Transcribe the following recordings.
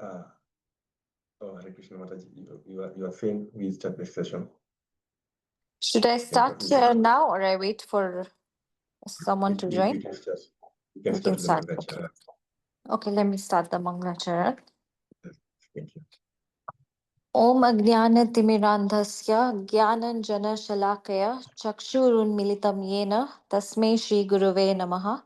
Hare Krishna Mataji, you are saying we start this session. Should I start now or I wait for someone to join? We can start. We We can can start start. the Mangachara. Okay, let me start the Mangalachara. Thank you. Om Ajnanatimirandhasya Jnananjana Chakshurunmilitam Yena Tasmai Shri Guruve Namaha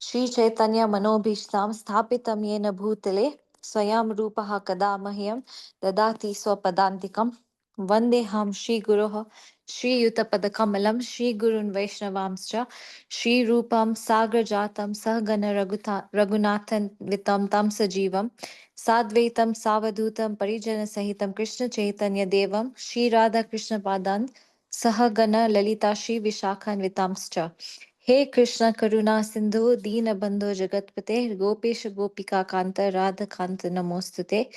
Shri Chaitanya Manobhishtam Sthapitam Yena Bhutale Swayam Rupaha Kadamahyam Dadati Swapadantikam Vandeham Shri Guruha Shri Yutapadakamalam Shri Gurun Vaishnavamscha Shri Rupam Sagar Jatam Sahagana Raghunathan Vitam Tam Sajivam Sadvaitam Savadutam Parijana Sahitam Krishna Chaitanya Devam Shri Radha Krishna Padan Sahagana Lalita Shri Vishakhan Vitamscha He Krishna Karuna Sindhu Dina Bandhu Jagatpate Gopesha Gopika Kanta Radha Kanta Namostute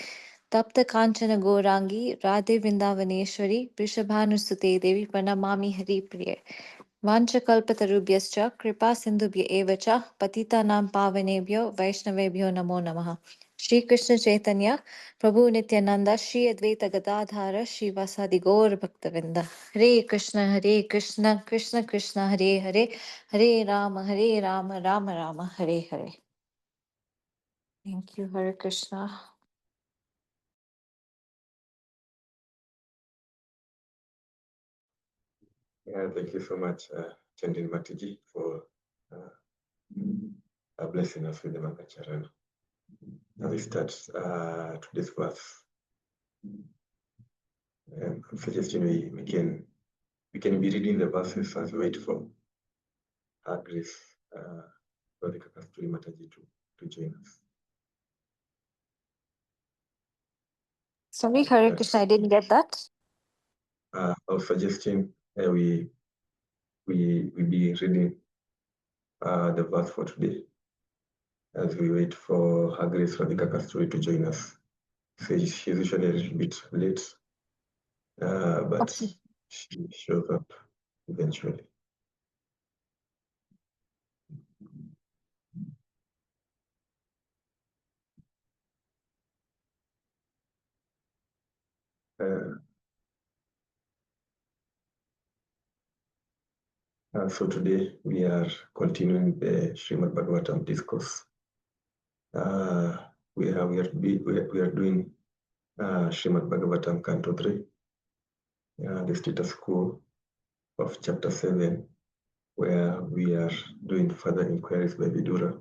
Tapta Kanchana Gorangi Radhe Vrindavaneshwari Vrishabhanusute Devi Pranamami Hari Priye Vanchakalpatarubhyascha Kripa Sindhubhya Evacha Patitanam Pavanebhyo Vaishnavebhyo Namo Namaha Shri Krishna Chaitanya Prabhu Nityananda Shri Advaita Gadadhara Shri Vasadi Gaur Bhaktavinda Hare Krishna Krishna Krishna Hare Hare Hare Rama Rama Rama Hare Hare. Thank you, Hare Krishna. Thank you so much, Chandin Mataji, for blessing us with the Mangachara. Now we start today's verse. I'm suggesting we can be reading the verses as we wait for our Grace, Radhika Kasturi Mataji to join us. Sorry, Hare Krishna, I didn't get that. I was suggesting we be reading the verse for today as we wait for Her Grace Radhika Kasturi to join us. So she's usually a little bit late, but she shows up eventually. So today we are continuing the Srimad Bhagavatam discourse. We are doing Srimad Bhagavatam Canto 3, the status quo of chapter 7, where we are doing further inquiries by Vidura.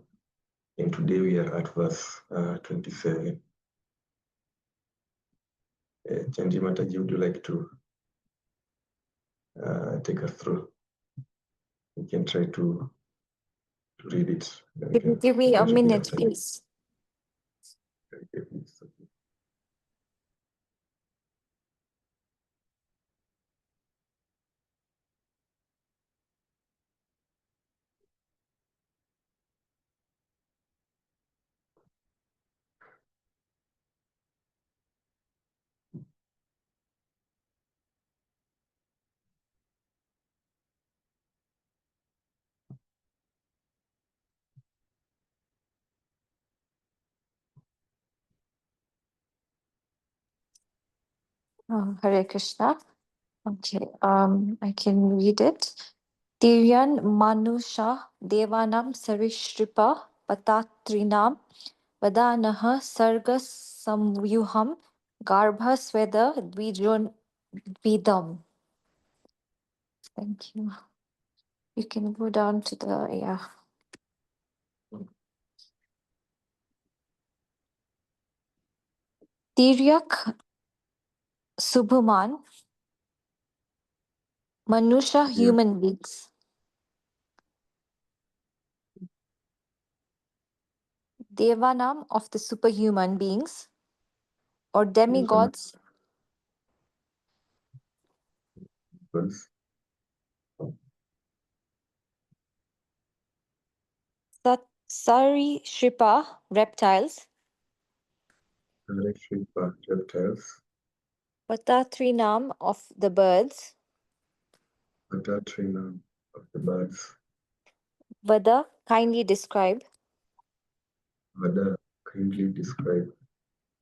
And today we are at verse 27. Chanji Mataji, would you like to take us through? We can try to read it. Give me a minute, please. Okay, please. Hare Krishna. Okay, I can read it. Tiryan Manusha Devanam Sarishripa Patatrinam Vadanaha Sargas Samvyuham Garbha Sweda Dvijon Vidam. Thank you. You can go down to the Tiryak Subhuman Manusha human beings. Devanam of the superhuman beings or demigods. Sari Shripa reptiles. Patatrinam of the birds. Patatrinam of the birds. Vada kindly describe. Vada kindly describe.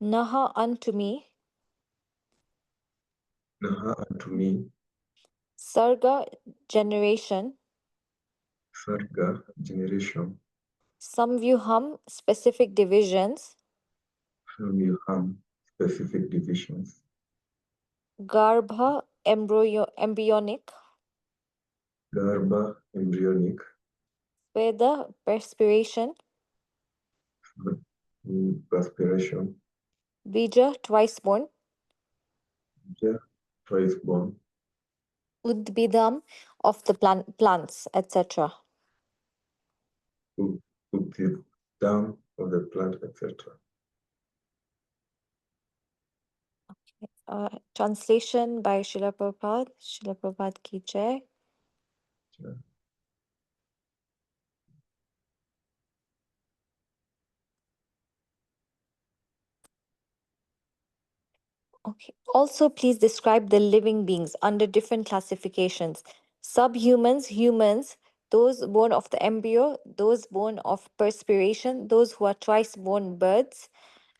Naha unto me. Naha unto me. Sarga generation. Sarga generation. Samvyuham specific divisions. Samyuham specific divisions. Garbha embryonic. Garbha embryonic. Veda perspiration. Perspiration. Bija twice born. Bija twice born. Udbidam of the plants, etc. Down of the plant, etc. Translation by Srila Prabhupada. Srila Prabhupada ki jai. Yeah. Okay. Also, please describe the living beings under different classifications. Subhumans, humans, those born of the embryo, those born of perspiration, those who are twice born birds,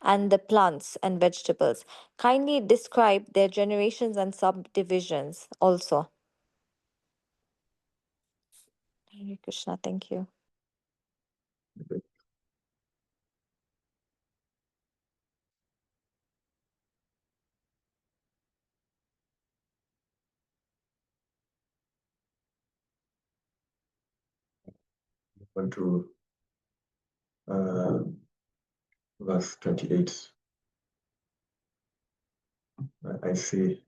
and the plants and vegetables. Kindly describe their generations and subdivisions also. Hare Krishna, thank you. Okay. On to verse 28. I see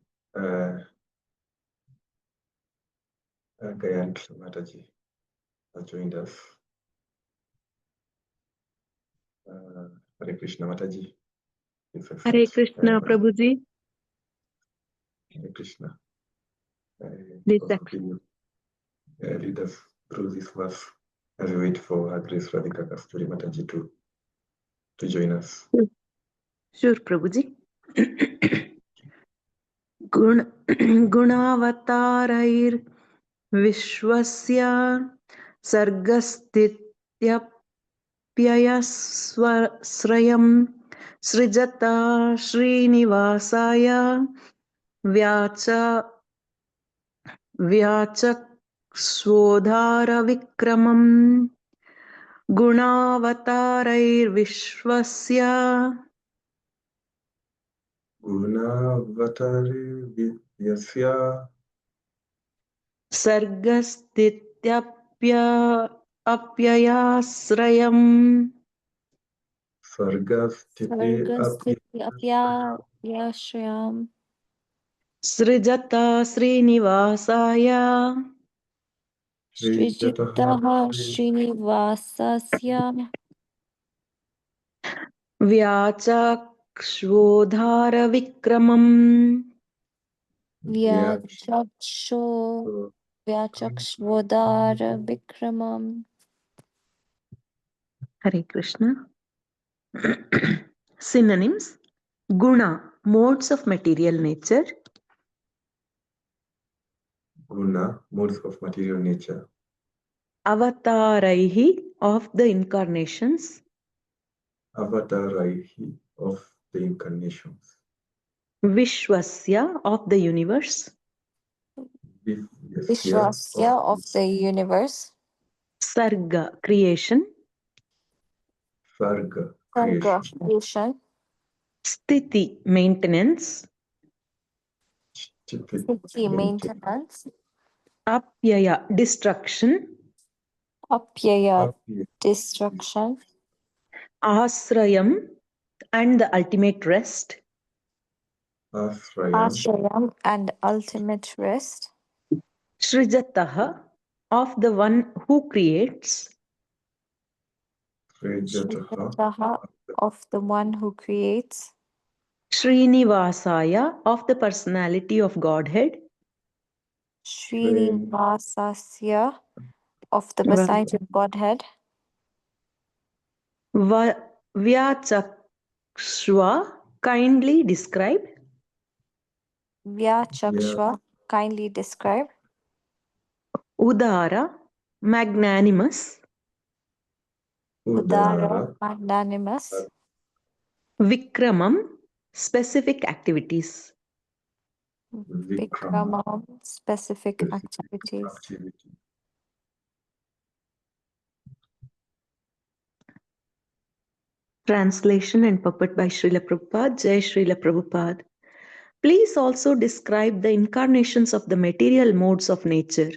Gayant Mataji has joined us. Hare Krishna Mataji. Hare Krishna, Prabhuji. Hare Krishna. Please Also can you lead us through this verse as we wait for Her Grace Radhika Kasturi Mataji to join us. Sure, Prabhuji. Gunavatairair Vishwasya Sargasthityaprayasrayam Srijata Srinivasaya Vyachak Vikramam Gunavatairair Vishwasya Gunavatari Vidyasya Sargasthityaprayasrayam Sargasthiti Yashrayam Srijata Srinivasaya Srijitaha Srinivasasya Vyachakshvodhara Vikramam Vyachakshvodara Vikramam. Hare Krishna. Synonyms: Guna, modes of material nature. Guna, modes of material nature. Avataraihi, of the incarnations. Avataraihi, of the incarnations. Vishwasya, of the universe. Vishwasya of the universe. Sarga, creation. Sarga, Sarga, creation. creation. Sthiti, maintenance. Sthiti, maintenance. Apyaya, destruction. Apyaya, destruction. Asrayam, and the ultimate rest. Ashrayam, and ultimate rest. Srijataha, of the one who creates. Srijataha, of the one who creates. Srinivasaya, of the personality of Godhead. Srinivasasya, of the personality of Godhead. Vyachakshva, kindly describe. Vyachakshva, kindly describe. Udara, magnanimous. Udara, magnanimous. Vikramam, specific activities. Vikramam, specific activities. Translation and puppet by Srila Prabhupada. Jai Srila Prabhupada. Please also describe the incarnations of the material modes of nature,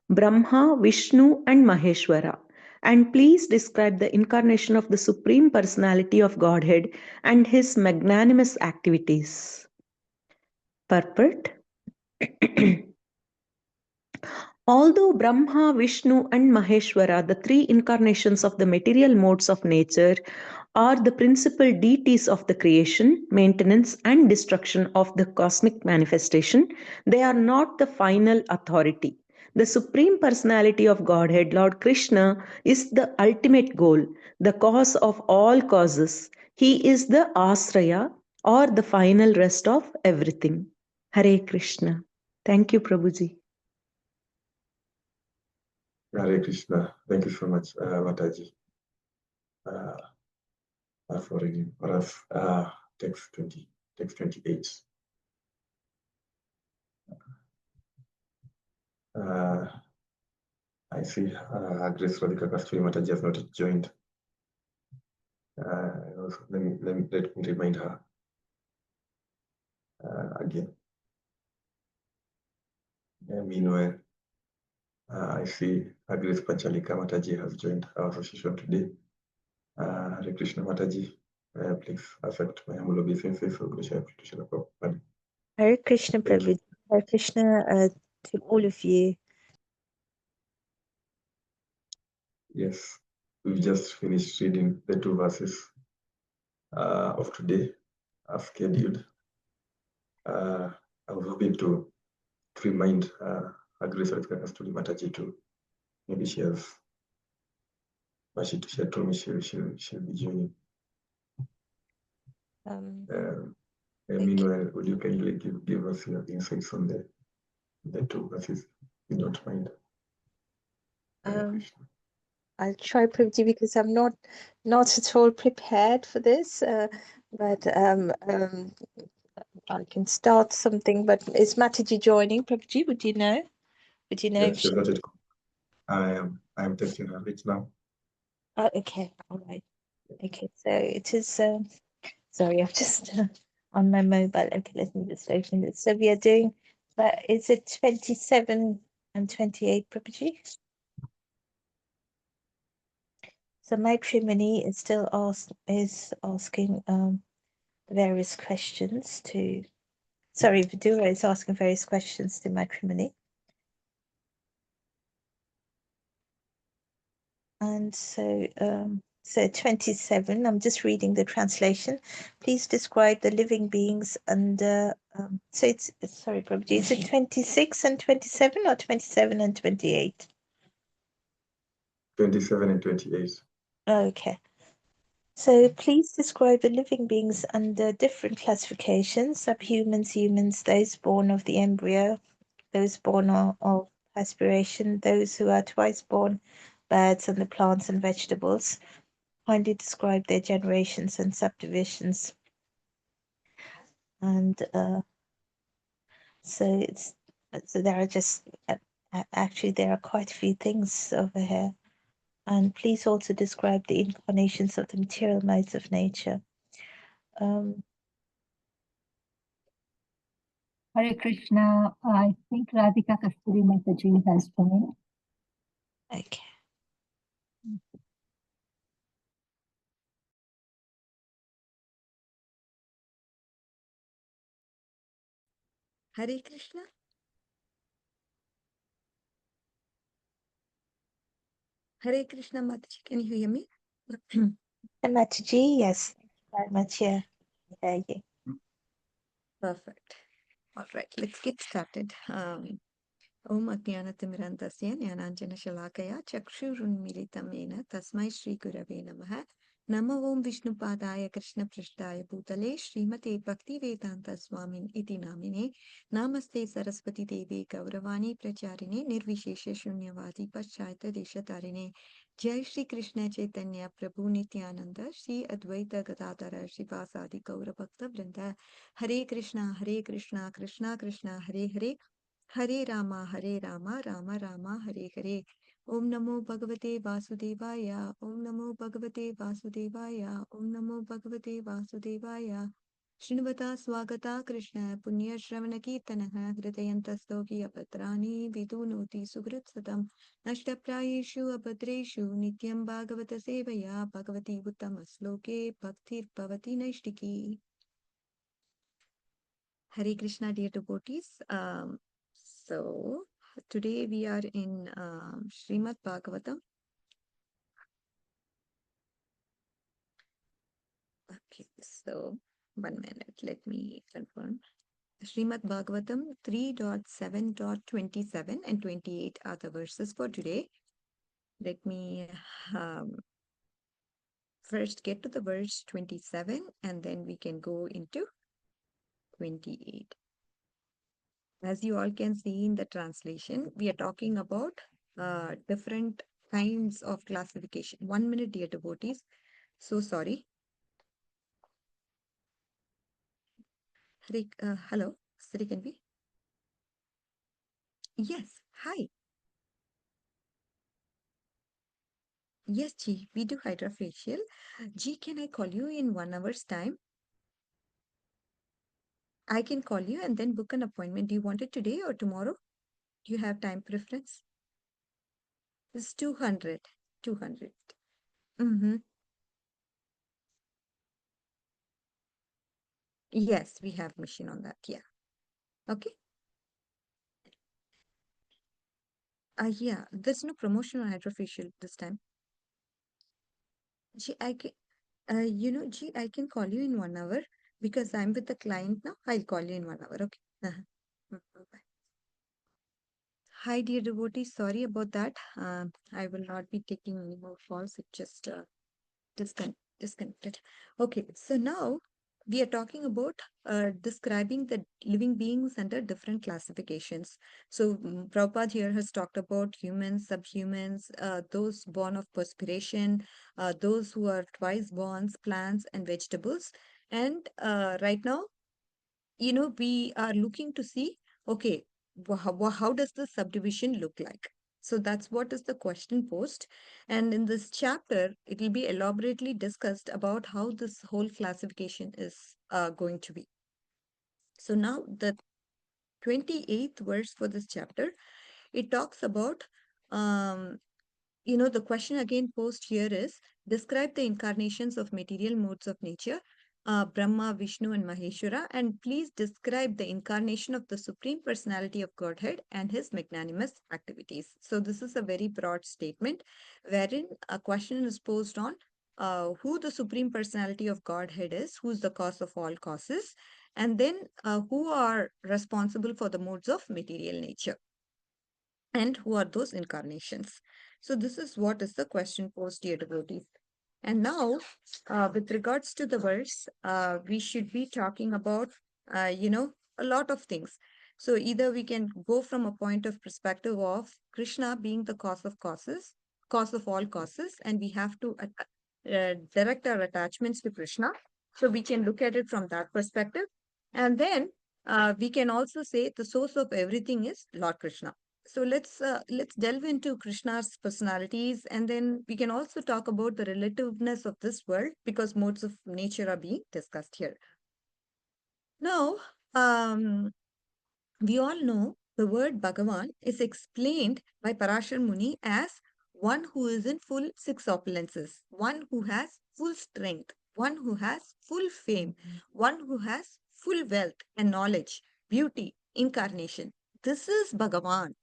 Brahma, Vishnu, and Maheshwara. And please describe the incarnation of the Supreme Personality of Godhead and his magnanimous activities. Purport. Although Brahma, Vishnu, and Maheshwara, the three incarnations of the material modes of nature, are the principal deities of the creation, maintenance, and destruction of the cosmic manifestation, they are not the final authority. The Supreme Personality of Godhead, Lord Krishna, is the ultimate goal, the cause of all causes. He is the Asraya, or the final rest of everything. Hare Krishna. Thank you, Prabhuji. Hare Krishna. Thank you so much, Mataji, for reading for us text 28. I see Grace Radhika Kasturi Mataji has not joined. Let me remind her again. Meanwhile, I see Grace Panchalika Mataji has joined our association today. Hare Krishna Mataji, please accept my humble obeisances for Krishna Prabhupada. Hare Krishna Prabhuji. Hare Krishna to all of you. Yes, we've just finished reading the 2 verses of today as scheduled. I was hoping to remind Grace Kasturi Mataji to maybe she has, but she told me she'll be joining. Meanwhile, would you kindly give us your insights on the 2 verses, if you don't mind? I'll try, Prabhuji, because I'm not at all prepared for this, but I can start something. But is Mataji joining, Prabhuji? Would you know? Yes, she's not yet. I am testing her right now. Oh, okay, all right. Okay, so it is. Sorry, I'm just on my mobile. Okay, let me just open this. So we are doing. Is it 27 and 28, Prabhuji? So Maitrimani is still asking various questions to. Sorry, Vidura is asking various questions to Maitrimani. And so, so 27, I'm just reading the translation. Please describe the living beings under, so it's, sorry, Prabhuji, is it 26 and 27 or 27 and 28? 27 and 28. Okay. So please describe the living beings under different classifications: subhumans, humans, those born of the embryo, those born of aspiration, those who are twice born, birds and the plants and vegetables. Kindly describe their generations and subdivisions. And so there are just actually there are quite a few things over here. And please also describe the incarnations of the material modes of nature. Hare Krishna. I think Radhika Kasturi Mataji has joined. Okay. Hare Krishna. Hare Krishna, Mataji. Can you hear me? Mataji, yes. Thank you very much. Yeah. Thank you. Perfect. All right, let's get started. Om Ajnanatimirandasya Jnananjana Shalakaya Chakshurunmilitam Yena Tasmai Shri Gurave Namaha. Namo Om Vishnupadaya Krishna Prishtaya Bhutale Srimate Bhakti Vedanta Swamin Iti Namine Namaste Saraswati Devi Gauravani Pracharine Nirvishesha Shunyavadi Paschayata Deshatarine Jai Shri Krishna Chaitanya Prabhu Nityananda Shri Advaita Gadadhara Shivasadi Gaura Bhakta Vrinda Hare Krishna Krishna Krishna Hare Hare Hare Rama Rama Rama Hare Hare Om Namo Bhagavate Vasudevaya Om Namo Bhagavate Vasudevaya Om Namo Bhagavate Vasudevaya Srinivata Swagata Krishna Punya Shravana Kirtanaha Hridayantastokya Patrani Vidunoti Sugrit Satam Nashtaprayeshu Abhadreshu Nityam Bhagavata Sevaya Bhagavati Uttamasloke Bhaktir Bhavati Naishtiki. Hare Krishna, dear devotees. So today we are in Srimad Bhagavatam. Okay, so 1 minute, let me confirm. Srimad Bhagavatam 3.7.27 and 28 are the verses for today. Let me first get to the verse 27 and then we can go into 28. As you all can see in the translation, we are talking about different kinds of classification. 1 minute, dear devotees. So sorry. Hello, Sri, can we? Yes, hi. Yes, Ji, we do hydrofacial. Ji, can I call you in 1 hour's time? I can call you and then book an appointment. Do you want it today or tomorrow? Do you have time preference? It's 200. 200. Mm-hmm. Yes, we have machine on that. Yeah. Okay. Yeah, there's no promotion on hydrofacial this time. Gee, I can, Gee, I can call you in 1 hour because I'm with the client now. I'll call you in 1 hour. Okay. Bye. Hi, dear devotee. Sorry about that. I will not be taking any more calls. It just disconnected. Okay, so now we are talking about describing the living beings under different classifications. So Prabhupada here has talked about humans, subhumans, those born of perspiration, those who are twice born, plants and vegetables. And right now, we are looking to see, okay, how does the subdivision look like? So that's what is the question posed. And in this chapter, it will be elaborately discussed about how this whole classification is going to be. So now the 28th verse for this chapter, it talks about the question again posed here is, describe the incarnations of material modes of nature, Brahma, Vishnu, and Maheshwara, and please describe the incarnation of the Supreme Personality of Godhead and his magnanimous activities. So this is a very broad statement wherein a question is posed on who the Supreme Personality of Godhead is, who's the cause of all causes, and then who are responsible for the modes of material nature, and who are those incarnations. So this is what is the question posed, dear devotees. And now, with regards to the verse, we should be talking about, a lot of things. So either we can go from a point of perspective of Krishna being the cause of causes, cause of all causes, and we have to direct our attachments to Krishna. So we can look at it from that perspective. And then we can also say the source of everything is Lord Krishna. So let's delve into Krishna's personalities, and then we can also talk about the relativeness of this world because modes of nature are being discussed here. Now, we all know the word Bhagavan is explained by Parashar Muni as one who is in full six opulences, one who has full strength, one who has full fame, one who has full wealth and knowledge, beauty, incarnation. This is Bhagavan.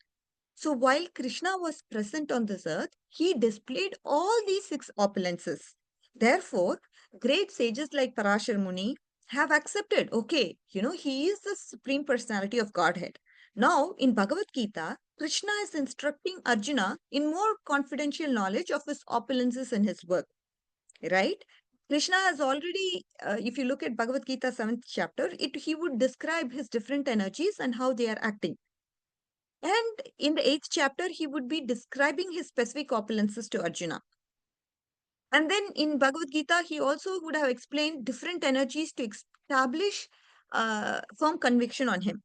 So while Krishna was present on this earth, he displayed all these six opulences. Therefore, great sages like Parashar Muni have accepted, okay, he is the Supreme Personality of Godhead. Now, in Bhagavad Gita, Krishna is instructing Arjuna in more confidential knowledge of his opulences in his work, right? Krishna has already, if you look at Bhagavad Gita 7th chapter, he would describe his different energies and how they are acting. And in the 8th chapter, he would be describing his specific opulences to Arjuna. And then in Bhagavad Gita, he also would have explained different energies to establish firm conviction on him.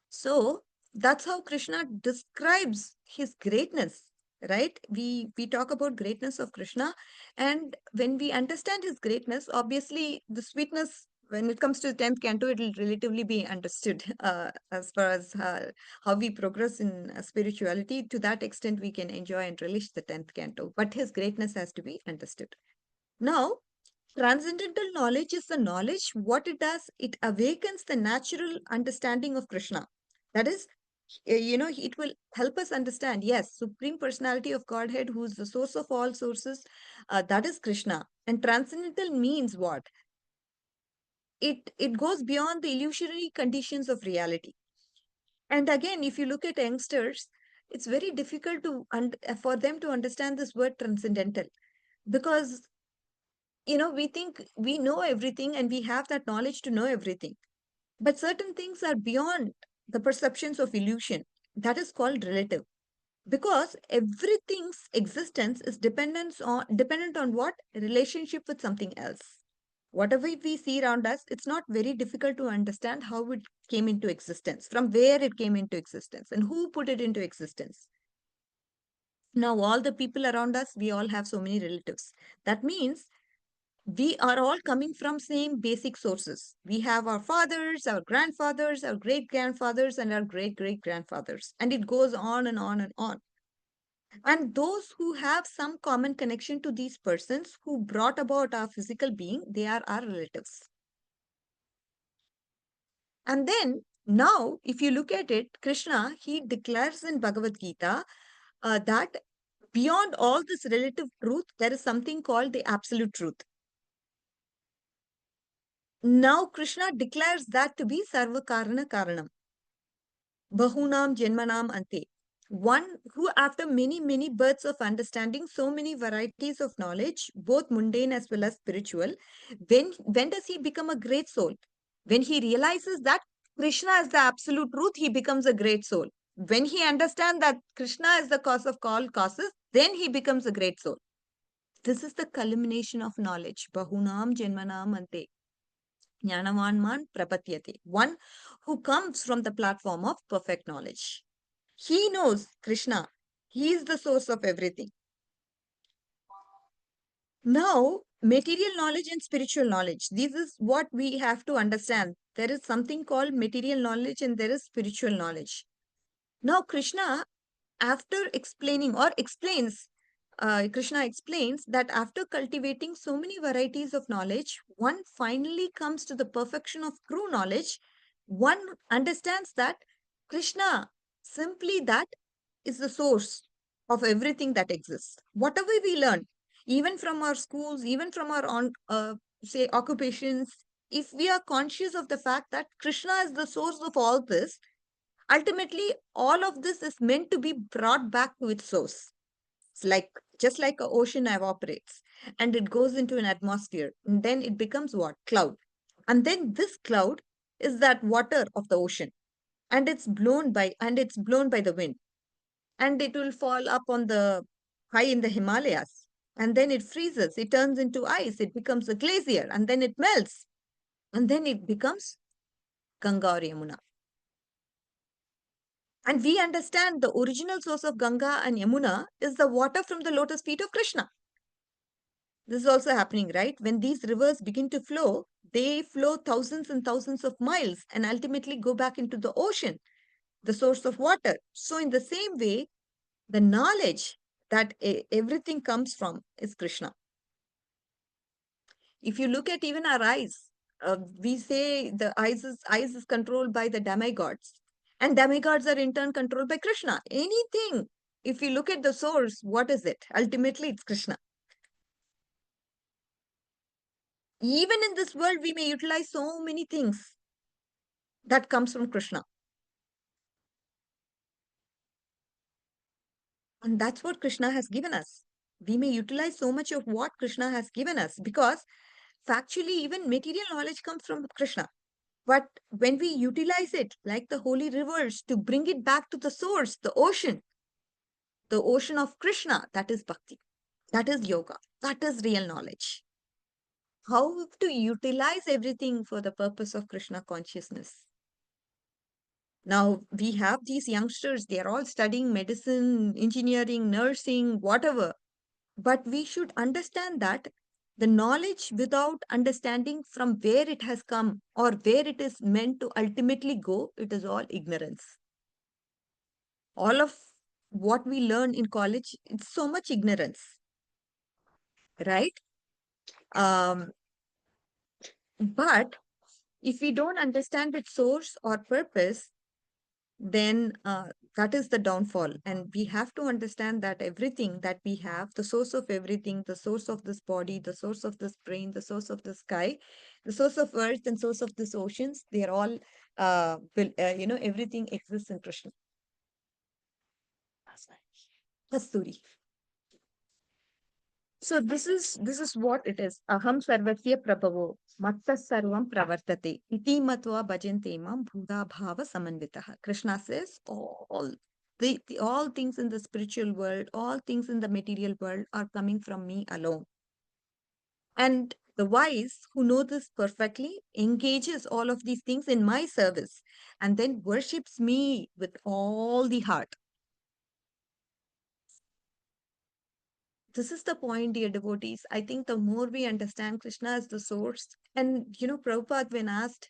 So that's how Krishna describes his greatness, right? We talk about greatness of Krishna, and when we understand his greatness, obviously the sweetness, when it comes to the 10th canto, it will relatively be understood as far as how we progress in spirituality. To that extent, we can enjoy and relish the 10th canto, but his greatness has to be understood. Now, transcendental knowledge is the knowledge. What it does, it awakens the natural understanding of Krishna. That is, it will help us understand, yes, Supreme Personality of Godhead, who is the source of all sources, that is Krishna. And transcendental means what? It goes beyond the illusory conditions of reality. And again, if you look at youngsters, it's very difficult for them to understand this word transcendental, because we think we know everything and we have that knowledge to know everything. But certain things are beyond the perceptions of illusion. That is called relative. Because everything's existence is dependent on what? Relationship with something else. Whatever we see around us, it's not very difficult to understand how it came into existence, from where it came into existence, and who put it into existence. Now, all the people around us, we all have so many relatives. That means we are all coming from same basic sources. We have our fathers, our grandfathers, our great-grandfathers, and our great-great-grandfathers. And it goes on and on and on. And those who have some common connection to these persons who brought about our physical being, they are our relatives. And then now, if you look at it, Krishna, he declares in Bhagavad Gita that beyond all this relative truth, there is something called the absolute truth. Now, Krishna declares that to be Sarva Karana Karanam. Bahunam Janmanam Ante. One who, after many, many births of understanding, so many varieties of knowledge, both mundane as well as spiritual, when does he become a great soul? When he realizes that Krishna is the absolute truth, he becomes a great soul. When he understands that Krishna is the cause of all causes, then he becomes a great soul. This is the culmination of knowledge. Bahunam Janmanam Ante. Jnanavanman prapatyate. One who comes from the platform of perfect knowledge. He knows Krishna. He is the source of everything. Now, material knowledge and spiritual knowledge. This is what we have to understand. There is something called material knowledge and there is spiritual knowledge. Now, Krishna, after explaining or explains, Krishna explains that after cultivating so many varieties of knowledge, one finally comes to the perfection of true knowledge. One understands that Krishna, simply that, is the source of everything that exists. Whatever we learn, even from our schools, even from our say occupations, if we are conscious of the fact that Krishna is the source of all this, ultimately all of this is meant to be brought back to its source. It's like just like an ocean evaporates and it goes into an atmosphere, and then it becomes what? Cloud. And then this cloud is that water of the ocean, and it's blown by the wind, and it will fall up on the high in the Himalayas, and then it freezes, it turns into ice, it becomes a glacier, and then it melts, and then it becomes Ganga or Yamuna. And we understand the original source of Ganga and Yamuna is the water from the lotus feet of Krishna. This is also happening, right? When these rivers begin to flow, they flow thousands and thousands of miles and ultimately go back into the ocean, the source of water. So in the same way, the knowledge that everything comes from is Krishna. If you look at even our eyes, we say the eyes is controlled by the demigods, and demigods are in turn controlled by Krishna. Anything, if you look at the source, what is it? Ultimately, it's Krishna. Even in this world, we may utilize so many things that comes from Krishna. And that's what Krishna has given us. We may utilize so much of what Krishna has given us because factually, even material knowledge comes from Krishna. But when we utilize it, like the holy rivers, to bring it back to the source, the ocean of Krishna, that is bhakti, that is yoga, that is real knowledge. How to utilize everything for the purpose of Krishna consciousness. Now, we have these youngsters, they are all studying medicine, engineering, nursing, whatever. But we should understand that the knowledge without understanding from where it has come or where it is meant to ultimately go, it is all ignorance. All of what we learn in college, it's so much ignorance, right? But if we don't understand its source or purpose, then that is the downfall. And we have to understand that everything that we have, the source of everything, the source of this body, the source of this brain, the source of the sky, the source of earth and source of these oceans, they are all, everything exists in Krishna. Kasturi. So this is what it is. Aham sarvasya prabhavo matta sarvam pravartate iti matva bhajante mam bhuda bhava samanvitaha. Krishna says all all things in the spiritual world, all things in the material world are coming from me alone. And the wise who know this perfectly engages all of these things in my service and then worships me with all the heart. This is the point, dear devotees. I think the more we understand Krishna as the source, and Prabhupada, when asked,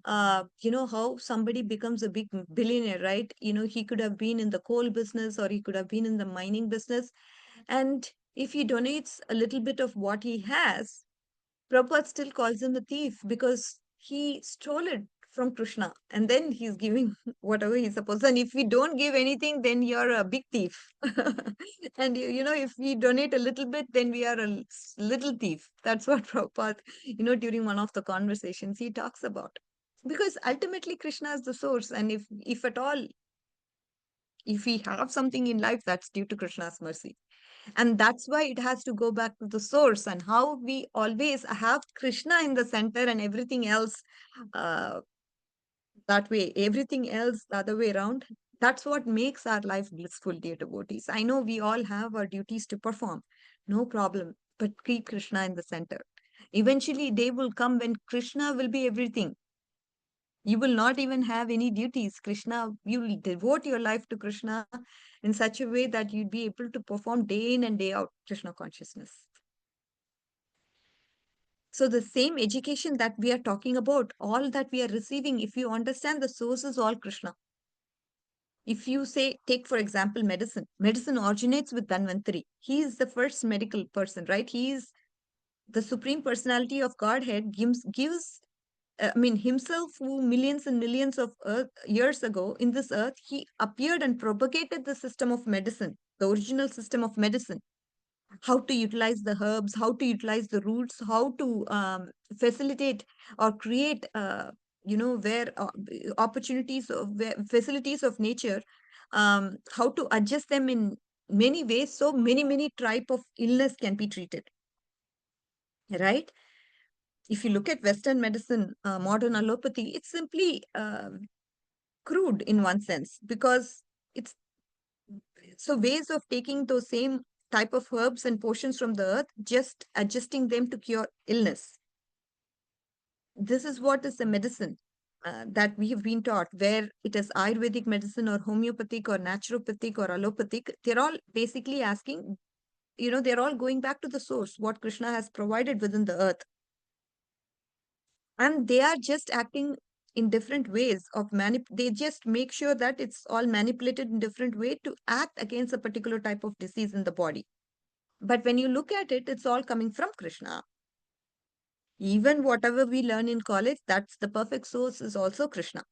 how somebody becomes a big billionaire, right? He could have been in the coal business or he could have been in the mining business. And if he donates a little bit of what he has, Prabhupada still calls him a thief because he stole it from Krishna and then he's giving whatever he's supposed. And if we don't give anything, then you're a big thief. And if we donate a little bit, then we are a little thief. That's what Prabhupada, during one of the conversations he talks about. Because ultimately Krishna is the source. And if at all, if we have something in life, that's due to Krishna's mercy. And that's why it has to go back to the source and how we always have Krishna in the center and everything else uh, that way, everything else the other way around. That's what makes our life blissful, dear devotees. I know we all have our duties to perform, no problem, but keep Krishna in the center. Eventually, day will come when Krishna will be everything. You will not even have any duties. Krishna, you will devote your life to Krishna in such a way that you'd be able to perform day in and day out Krishna consciousness. So the same education that we are talking about, all that we are receiving, if you understand the source is all Krishna. If you say, take for example, medicine originates with Dhanvantari. He is the first medical person, right? He is the supreme personality of Godhead, gives himself who millions and millions of years ago in this earth, he appeared and propagated the system of medicine, the original system of medicine. How to utilize the herbs, how to utilize the roots, how to facilitate or create, where opportunities of facilities of nature, how to adjust them in many ways. So many type of illness can be treated, right? If you look at Western medicine, modern allopathy, it's simply crude in one sense because it's so ways of taking those same type of herbs and potions from the earth, just adjusting them to cure illness. This is what is the medicine that we have been taught, where it is Ayurvedic medicine or homeopathic or naturopathic or allopathic. They're all basically asking, they're all going back to the source, what Krishna has provided within the earth. And they are just acting in different ways of they just make sure that it's all manipulated in different way to act against a particular type of disease in the body. But when you look at it, it's all coming from Krishna. Even whatever we learn in college, that's the perfect source is also Krishna.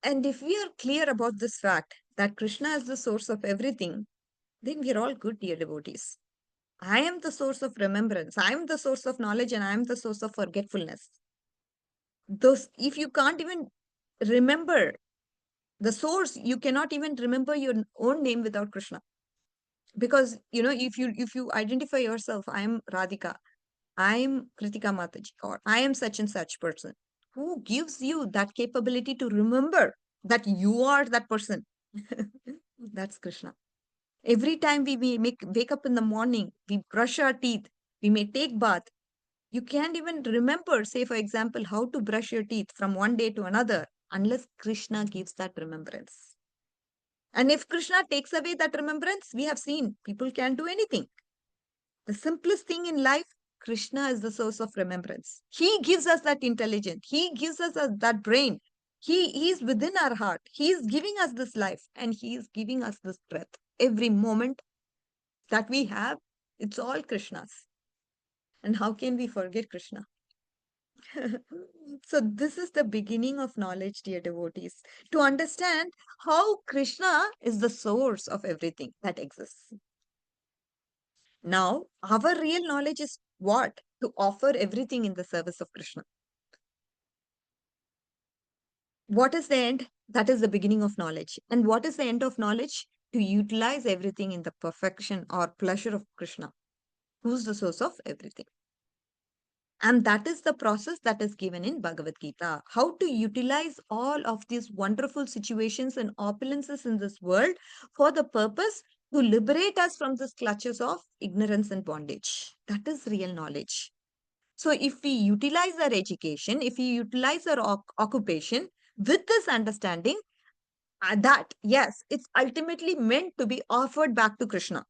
And if we are clear about this fact that Krishna is the source of everything, then we're all good, dear devotees. I am the source of remembrance. I am the source of knowledge and I am the source of forgetfulness. If you can't even remember the source, you cannot even remember your own name without Krishna. Because, if you identify yourself, I am Radhika, I am Kritika Mataji, or I am such and such person. Who gives you that capability to remember that you are that person? That's Krishna. Every time we wake up in the morning, we brush our teeth, we may take bath. You can't even remember, say, for example, how to brush your teeth from one day to another unless Krishna gives that remembrance. And if Krishna takes away that remembrance, we have seen people can't do anything. The simplest thing in life, Krishna is the source of remembrance. He gives us that intelligence. He gives us that brain. He is within our heart. He is giving us this life and he is giving us this breath. Every moment that we have, it's all Krishna's. And how can we forget Krishna? So this is the beginning of knowledge, dear devotees, to understand how Krishna is the source of everything that exists. Now, our real knowledge is what? To offer everything in the service of Krishna. What is the end? That is the beginning of knowledge. And what is the end of knowledge? To utilize everything in the perfection or pleasure of Krishna, who's the source of everything. And that is the process that is given in Bhagavad Gita. How to utilize all of these wonderful situations and opulences in this world for the purpose to liberate us from these clutches of ignorance and bondage. That is real knowledge. So if we utilize our education, if we utilize our occupation with this understanding, that yes, it's ultimately meant to be offered back to Krishna.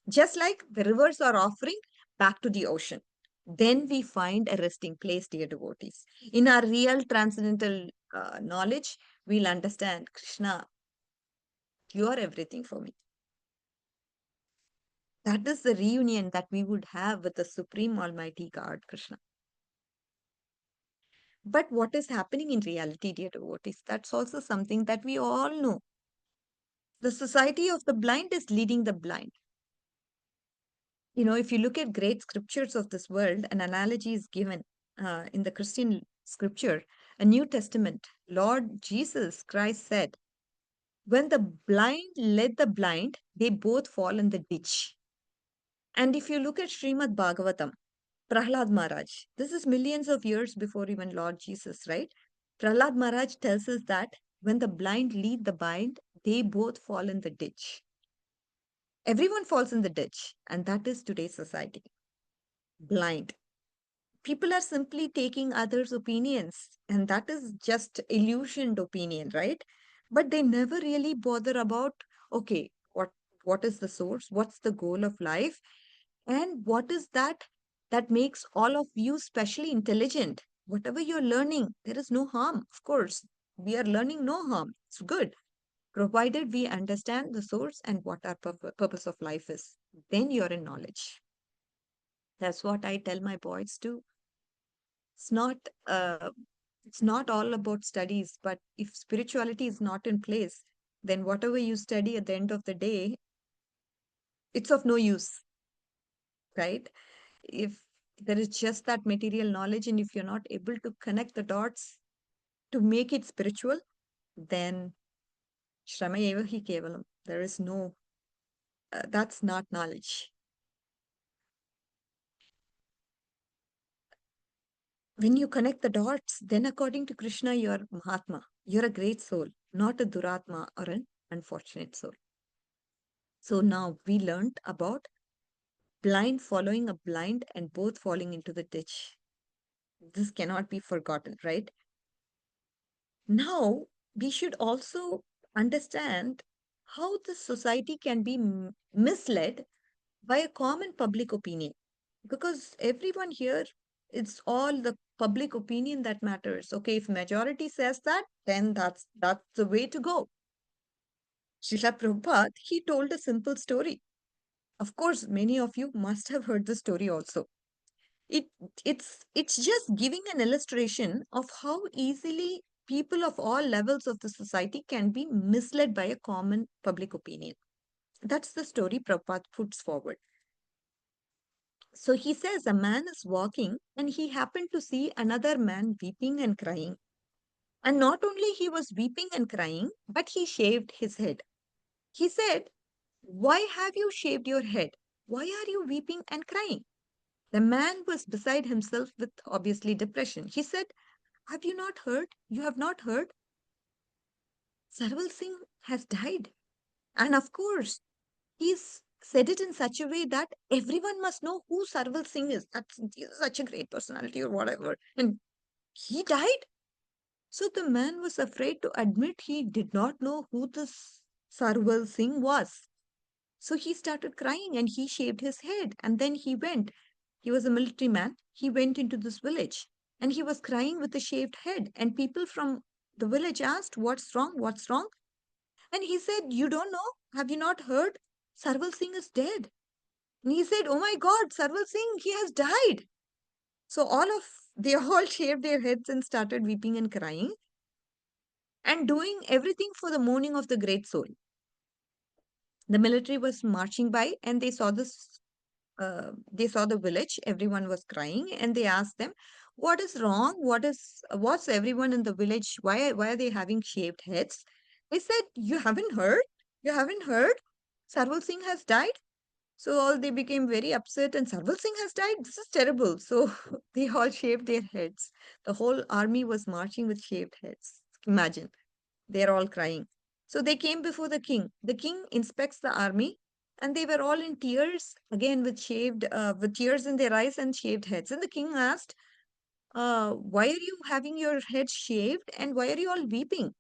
Just like the rivers are offering back to the ocean. Then we find a resting place, dear devotees. In our real transcendental knowledge, we'll understand, Krishna, you are everything for me. That is the reunion that we would have with the Supreme Almighty God, Krishna. But what is happening in reality, dear devotees? That's also something that we all know. The society of the blind is leading the blind. You know, if you look at great scriptures of this world, an analogy is given in the Christian scripture, a New Testament. Lord Jesus Christ said, when the blind led the blind, they both fall in the ditch. And if you look at Srimad Bhagavatam, Prahlad Maharaj, this is millions of years before even Lord Jesus, right? Prahlad Maharaj tells us that when the blind lead the blind, they both fall in the ditch. Everyone falls in the ditch, and that is today's society. Blind. People are simply taking others' opinions, and that is just illusioned opinion, right? But they never really bother about, okay, what is the source? What's the goal of life? And what is that makes all of you specially intelligent? Whatever you're learning, there is no harm. Of course, we are learning no harm. It's good, provided we understand the source and what our purpose of life is. Then you're in knowledge. That's what I tell my boys too. It's not it's not all about studies, but if spirituality is not in place, then whatever you study at the end of the day, it's of no use, right? If there is just that material knowledge and if you're not able to connect the dots to make it spiritual, then shrama eva hi kevalam. There is no, that's not knowledge. When you connect the dots, then according to Krishna, you're Mahatma. You're a great soul, not a Duratma or an unfortunate soul. So now we learned about blind following a blind and both falling into the ditch. This cannot be forgotten, right? Now we should also understand how the society can be misled by a common public opinion. Because everyone here, it's all the public opinion that matters. Okay, if majority says that, then that's the way to go. Srila Prabhupada, he told a simple story. Of course, many of you must have heard the story also. It it's just giving an illustration of how easily people of all levels of the society can be misled by a common public opinion. That's the story Prabhupada puts forward. So he says a man is walking and he happened to see another man weeping and crying. And not only he was weeping and crying, but he shaved his head. He said, "Why have you shaved your head? Why are you weeping and crying?" The man was beside himself with obviously depression. He said, "Have you not heard? You have not heard? Sarval Singh has died." And of course, he's said it in such a way that everyone must know who Sarval Singh is. He's such a great personality or whatever. And he died. So the man was afraid to admit he did not know who this Sarval Singh was. So he started crying and he shaved his head. And then he went. He was a military man. He went into this village and he was crying with a shaved head. And people from the village asked, "What's wrong? What's wrong?" And he said, "You don't know? Have you not heard? Sarval Singh is dead." And he said, "Oh my God, Sarval Singh, he has died." So they all shaved their heads and started weeping and crying and doing everything for the mourning of the great soul. The military was marching by and they saw the village. Everyone was crying and they asked them, "What is wrong? What's everyone in the village? Why are they having shaved heads?" They said, "You haven't heard? You haven't heard? Sarval Singh has died." So all they became very upset and Sarval Singh has died. This is terrible. So they all shaved their heads. The whole army was marching with shaved heads. Imagine, they're all crying. So they came before the king. The king inspects the army and they were all in tears, again with tears in their eyes and shaved heads. And the king asked, "Why are you having your heads shaved and why are you all weeping?"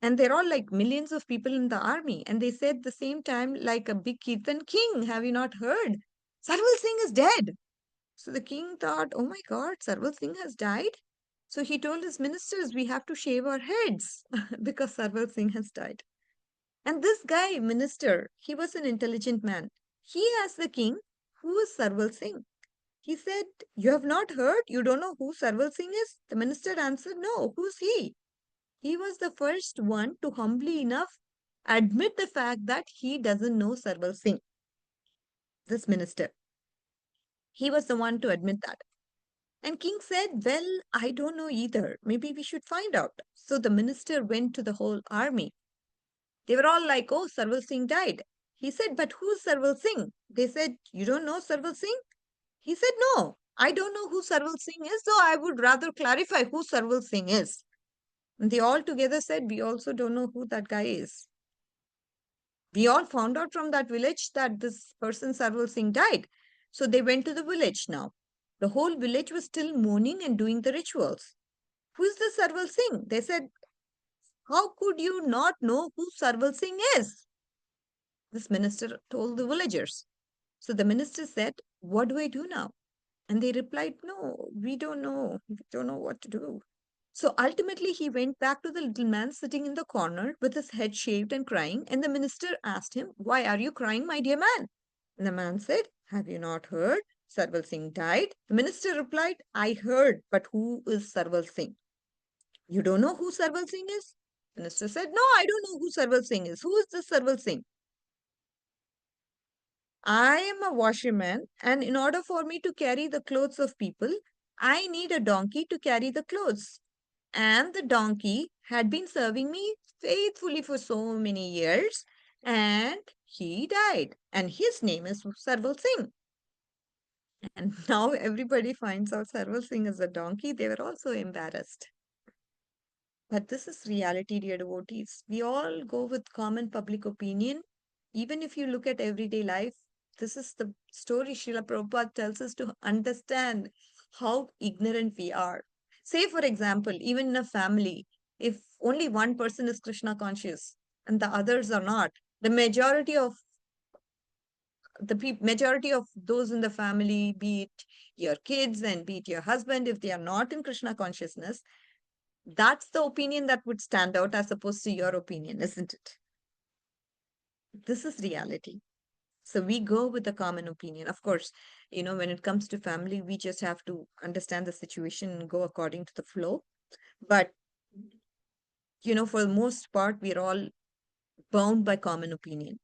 And they're all like millions of people in the army. And they said the same time, like a big Kirtan, "King, have you not heard? Sarval Singh is dead." So the king thought, "Oh my God, Sarval Singh has died." So he told his ministers, "We have to shave our heads because Sarval Singh has died." And this guy, minister, he was an intelligent man. He asked the king, "Who is Sarval Singh?" He said, "You have not heard? You don't know who Sarval Singh is?" The minister answered, "No, who's he?" He was the first one to humbly enough admit the fact that he doesn't know Sarval Singh, this minister. He was the one to admit that. And king said, "Well, I don't know either. Maybe we should find out." So the minister went to the whole army. They were all like, "Oh, Sarval Singh died." He said, "But who's Sarval Singh?" They said, "You don't know Sarval Singh?" He said, "No, I don't know who Sarval Singh is, so I would rather clarify who Sarval Singh is." And they all together said, "We also don't know who that guy is. We all found out from that village that this person, Sarval Singh, died." So they went to the village now. The whole village was still mourning and doing the rituals. "Who is this Sarval Singh?" They said, "How could you not know who Sarval Singh is?" This minister told the villagers. So the minister said, "What do I do now?" And they replied, "No, we don't know. We don't know what to do." So ultimately, he went back to the little man sitting in the corner with his head shaved and crying. And the minister asked him, "Why are you crying, my dear man?" And the man said, "Have you not heard? Sarval Singh died." The minister replied, "I heard, but who is Sarval Singh?" "You don't know who Sarval Singh is?" Minister said, "No, I don't know who Sarval Singh is. Who is this Sarval Singh?" "I am a washerman, and in order for me to carry the clothes of people, I need a donkey to carry the clothes. And the donkey had been serving me faithfully for so many years, and he died. And his name is Sarval Singh." And now everybody finds out Sarval Singh is a donkey. They were also embarrassed. But this is reality, dear devotees. We all go with common public opinion. Even if you look at everyday life, this is the story Srila Prabhupada tells us to understand how ignorant we are. Say, for example, even in a family, if only one person is Krishna conscious and the others are not, the majority of those in the family, be it your kids and be it your husband, if they are not in Krishna consciousness, that's the opinion that would stand out as opposed to your opinion, isn't it? This is reality. So we go with the common opinion. Of course, when it comes to family, we just have to understand the situation and go according to the flow. But, for the most part, we're all bound by common opinion.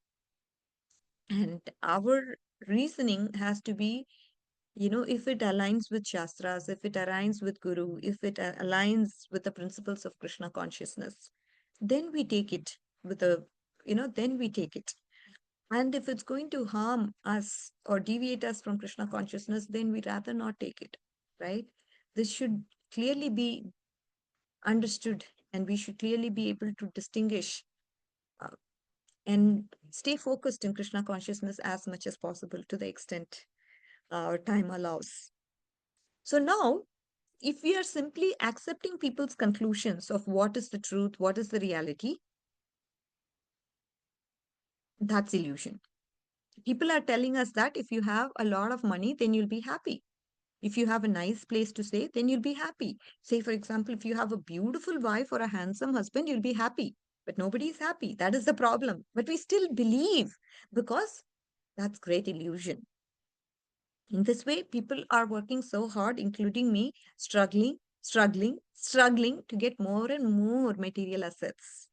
And our reasoning has to be, if it aligns with Shastras, if it aligns with Guru, if it aligns with the principles of Krishna consciousness, then we take it then we take it. And if it's going to harm us or deviate us from Krishna consciousness, then we rather not take it, right? This should clearly be understood, and we should clearly be able to distinguish uh, and stay focused in Krishna consciousness as much as possible to the extent our time allows. So now, if we are simply accepting people's conclusions of what is the truth, what is the reality, that's illusion. People are telling us that if you have a lot of money, then you'll be happy. If you have a nice place to stay, then you'll be happy. Say, for example, if you have a beautiful wife or a handsome husband, you'll be happy. But nobody is happy. That is the problem. But we still believe because that's great illusion. In this way, people are working so hard, including me, struggling to get more and more material assets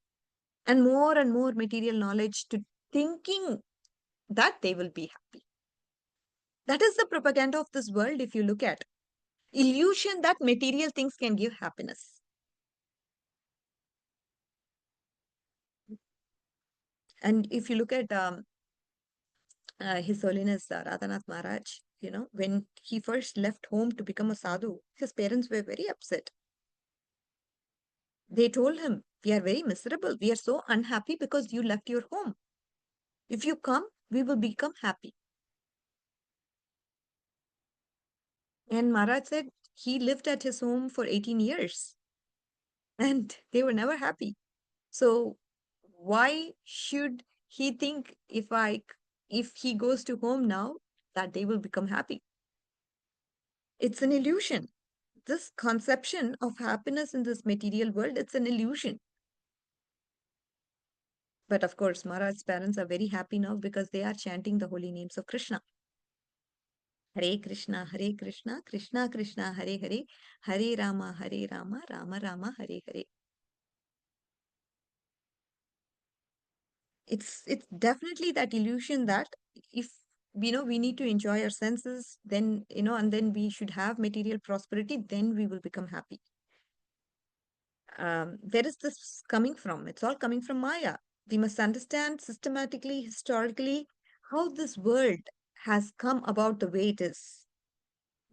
and more material knowledge to thinking that they will be happy. That is the propaganda of this world, if you look at. Illusion that material things can give happiness. And if you look at His Holiness Radhanath Maharaj, when he first left home to become a sadhu, his parents were very upset. They told him, "We are very miserable. We are so unhappy because you left your home. If you come, we will become happy." And Maharaj said he lived at his home for 18 years and they were never happy. So why should he think if he goes to home now that they will become happy? It's an illusion. This conception of happiness in this material world, it's an illusion. But of course, Maharaj's parents are very happy now because they are chanting the holy names of Krishna. Hare Krishna, Krishna Krishna, Hare Hare, Hare Rama, Rama Rama, Hare Hare. It's definitely that illusion that if we need to enjoy our senses, then and then we should have material prosperity, then we will become happy. Where is this coming from? It's all coming from Maya. We must understand systematically, historically, how this world has come about the way it is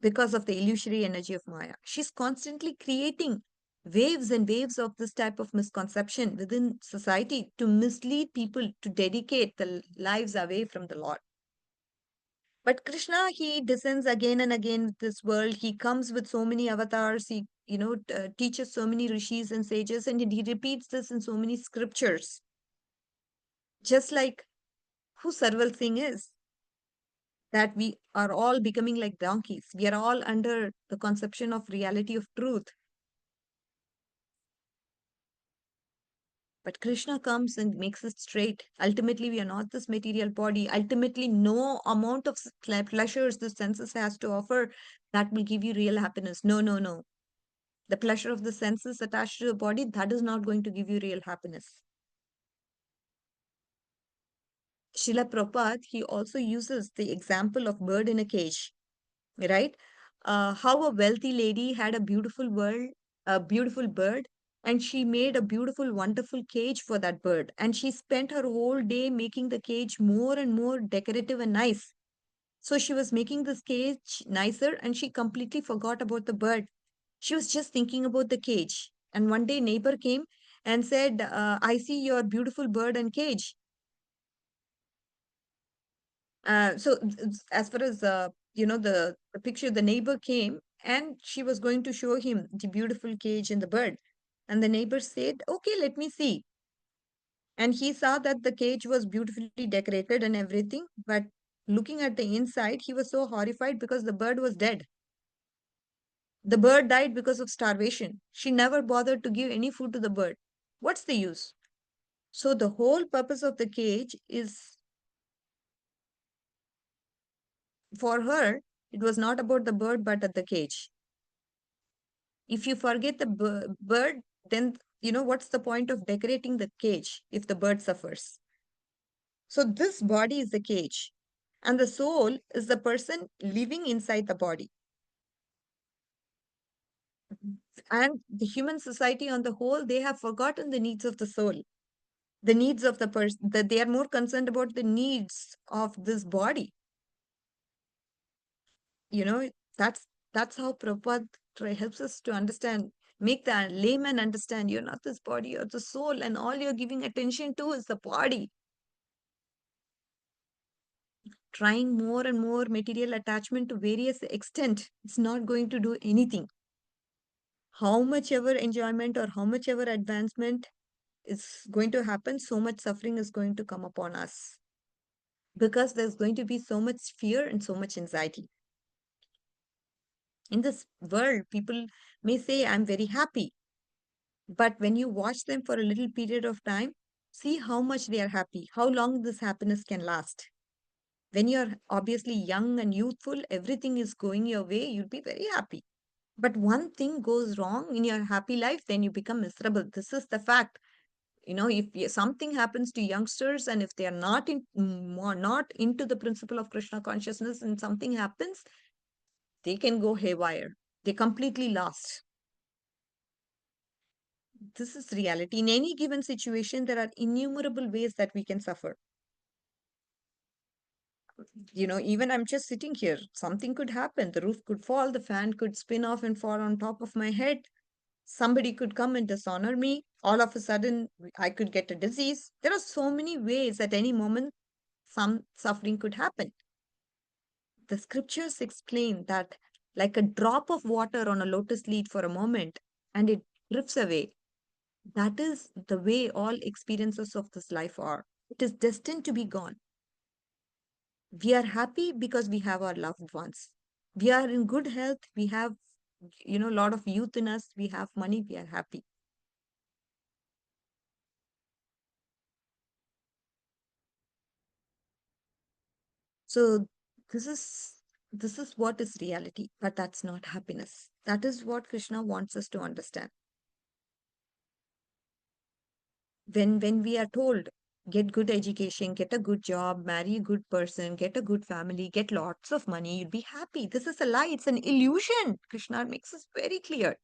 because of the illusory energy of Maya. She's constantly creating waves and waves of this type of misconception within society to mislead people to dedicate their lives away from the Lord. But Krishna, he descends again and again with this world. He comes with so many avatars. He, teaches so many rishis and sages, and he repeats this in so many scriptures. Just like who Sarval Singh is, that we are all becoming like donkeys. We are all under the conception of reality of truth. But Krishna comes and makes it straight. Ultimately, we are not this material body. Ultimately, no amount of pleasures the senses has to offer that will give you real happiness. No, no, no. The pleasure of the senses attached to the body, that is not going to give you real happiness. Srila Prabhupada, he also uses the example of bird in a cage, right? How a wealthy lady had a beautiful bird, and she made a beautiful, wonderful cage for that bird. And she spent her whole day making the cage more and more decorative and nice. So she was making this cage nicer and she completely forgot about the bird. She was just thinking about the cage. And one day neighbor came and said, "I see your beautiful bird and cage." As far as the picture, the neighbor came and she was going to show him the beautiful cage and the bird. And the neighbor said, "Okay, let me see." And he saw that the cage was beautifully decorated and everything, but looking at the inside, he was so horrified because the bird was dead. The bird died because of starvation. She never bothered to give any food to the bird. What's the use? So the whole purpose of the cage is, for her, it was not about the bird but at the cage. If you forget the bird, then what's the point of decorating the cage if the bird suffers? So this body is the cage, and the soul is the person living inside the body. And the human society on the whole, they have forgotten the needs of the soul. the needs of the person, that they are more concerned about the needs of this body. You know, that's how Prabhupada helps us to understand, make the layman understand you're not this body, you're the soul, and all you're giving attention to is the body. Trying more and more material attachment to various extent, it's not going to do anything. How much ever enjoyment or how much ever advancement is going to happen, so much suffering is going to come upon us. Because there's going to be so much fear and so much anxiety. In this world, people may say, I'm very happy. But when you watch them for a little period of time, see how much they are happy, how long this happiness can last. When you're obviously young and youthful, everything is going your way, you'll be very happy. But one thing goes wrong in your happy life, then you become miserable. This is the fact. You know, if something happens to youngsters and if they are not not into the principle of Krishna consciousness and something happens, they can go haywire. They completely lost. This is reality. In any given situation, there are innumerable ways that we can suffer. You know, even I'm just sitting here, something could happen. The roof could fall, the fan could spin off and fall on top of my head. Somebody could come and dishonor me. All of a sudden, I could get a disease. There are so many ways at any moment some suffering could happen. The scriptures explain that like a drop of water on a lotus leaf for a moment and it drifts away. That is the way all experiences of this life are. It is destined to be gone. We are happy because we have our loved ones. We are in good health. We have, you know, a lot of youth in us. We have money. We are happy. So this is what is reality, but that's not happiness. That is what Krishna wants us to understand. When we are told, get good education, get a good job, marry a good person, get a good family, get lots of money, you'll be happy. This is a lie. It's an illusion. Krishna makes us very clear.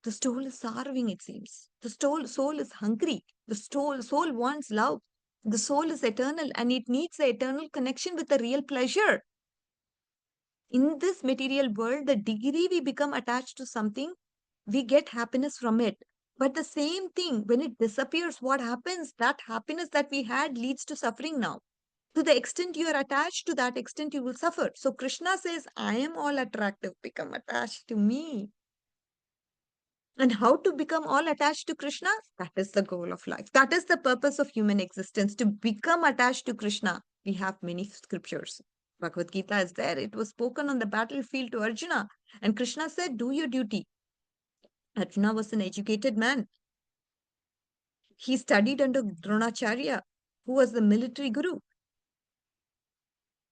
The soul is starving, it seems. The soul is hungry. The soul wants love. The soul is eternal and it needs the eternal connection with the real pleasure. In this material world, the degree we become attached to something, we get happiness from it. But the same thing, when it disappears, what happens? That happiness that we had leads to suffering now. To the extent you are attached, to that extent you will suffer. So Krishna says, I am all attractive, become attached to me. And how to become all attached to Krishna? That is the goal of life. That is the purpose of human existence, to become attached to Krishna. We have many scriptures. Bhagavad Gita is there. It was spoken on the battlefield to Arjuna. And Krishna said, do your duty. Arjuna was an educated man. He studied under Dronacharya, who was the military guru.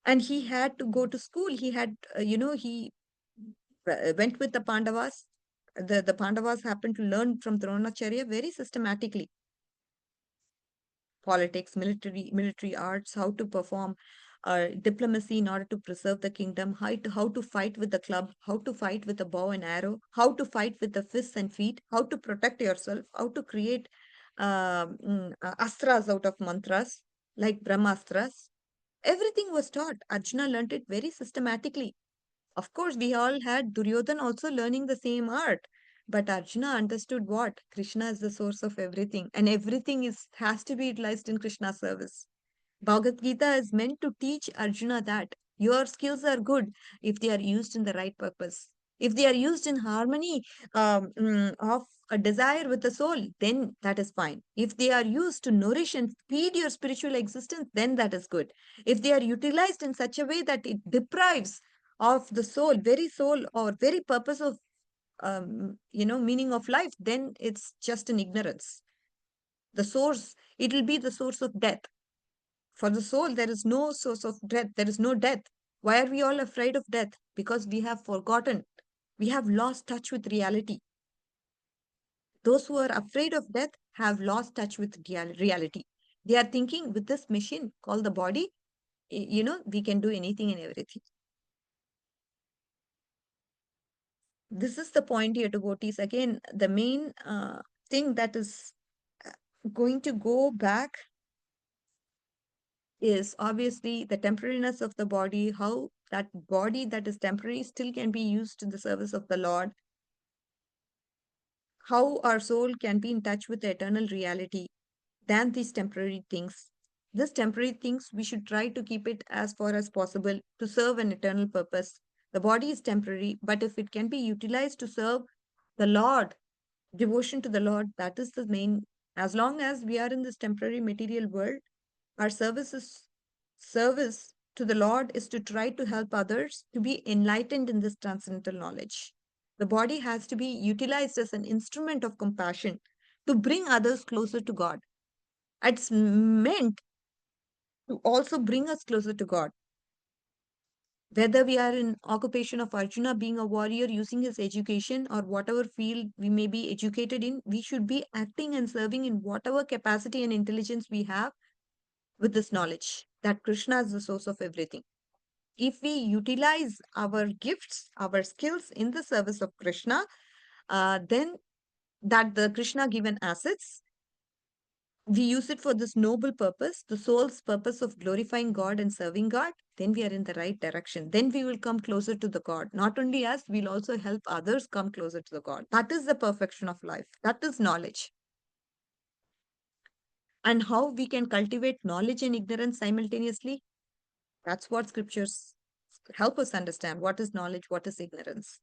And he had to go to school. He had, he went with the Pandavas. The Pandavas happened to learn from Dronacharya very systematically. Politics, military arts, how to perform diplomacy in order to preserve the kingdom, how to fight with the club, how to fight with a bow and arrow, how to fight with the fists and feet, how to protect yourself, how to create astras out of mantras, like Brahmastras. Everything was taught. Arjuna learnt it very systematically. Of course, we all had Duryodhan also learning the same art. But Arjuna understood what? Krishna is the source of everything, and everything has to be utilized in Krishna's service. Bhagavad Gita is meant to teach Arjuna that your skills are good if they are used in the right purpose. If they are used in harmony of a desire with the soul, then that is fine. If they are used to nourish and feed your spiritual existence, then that is good. If they are utilized in such a way that it deprives of the soul or very purpose of meaning of life, then it's just an ignorance. The source, it will be the source of death. For the soul, there is no source of death. There is no death. Why are we all afraid of death? Because we have forgotten. We have lost touch with reality. Those who are afraid of death have lost touch with reality. They are thinking with this machine called the body, we can do anything and everything. This is the point here, devotees. Again, the main thing that is going to go back is obviously the temporariness of the body, how that body that is temporary still can be used in the service of the Lord, how our soul can be in touch with the eternal reality than these temporary things. These temporary things, we should try to keep it as far as possible to serve an eternal purpose. The body is temporary, but if it can be utilized to serve the Lord, devotion to the Lord, that is the main. As long as we are in this temporary material world, our service to the Lord is to try to help others to be enlightened in this transcendental knowledge. The body has to be utilized as an instrument of compassion to bring others closer to God. It's meant to also bring us closer to God. Whether we are in occupation of Arjuna, being a warrior, using his education, or whatever field we may be educated in, we should be acting and serving in whatever capacity and intelligence we have with this knowledge that Krishna is the source of everything. If we utilize our gifts, our skills in the service of Krishna, then that the Krishna given assets, we use it for this noble purpose, the soul's purpose of glorifying God and serving God, then we are in the right direction. Then we will come closer to the God. Not only us, we'll also help others come closer to the God. That is the perfection of life. That is knowledge. And how we can cultivate knowledge and ignorance simultaneously, that's what scriptures help us understand. What is knowledge? What is ignorance?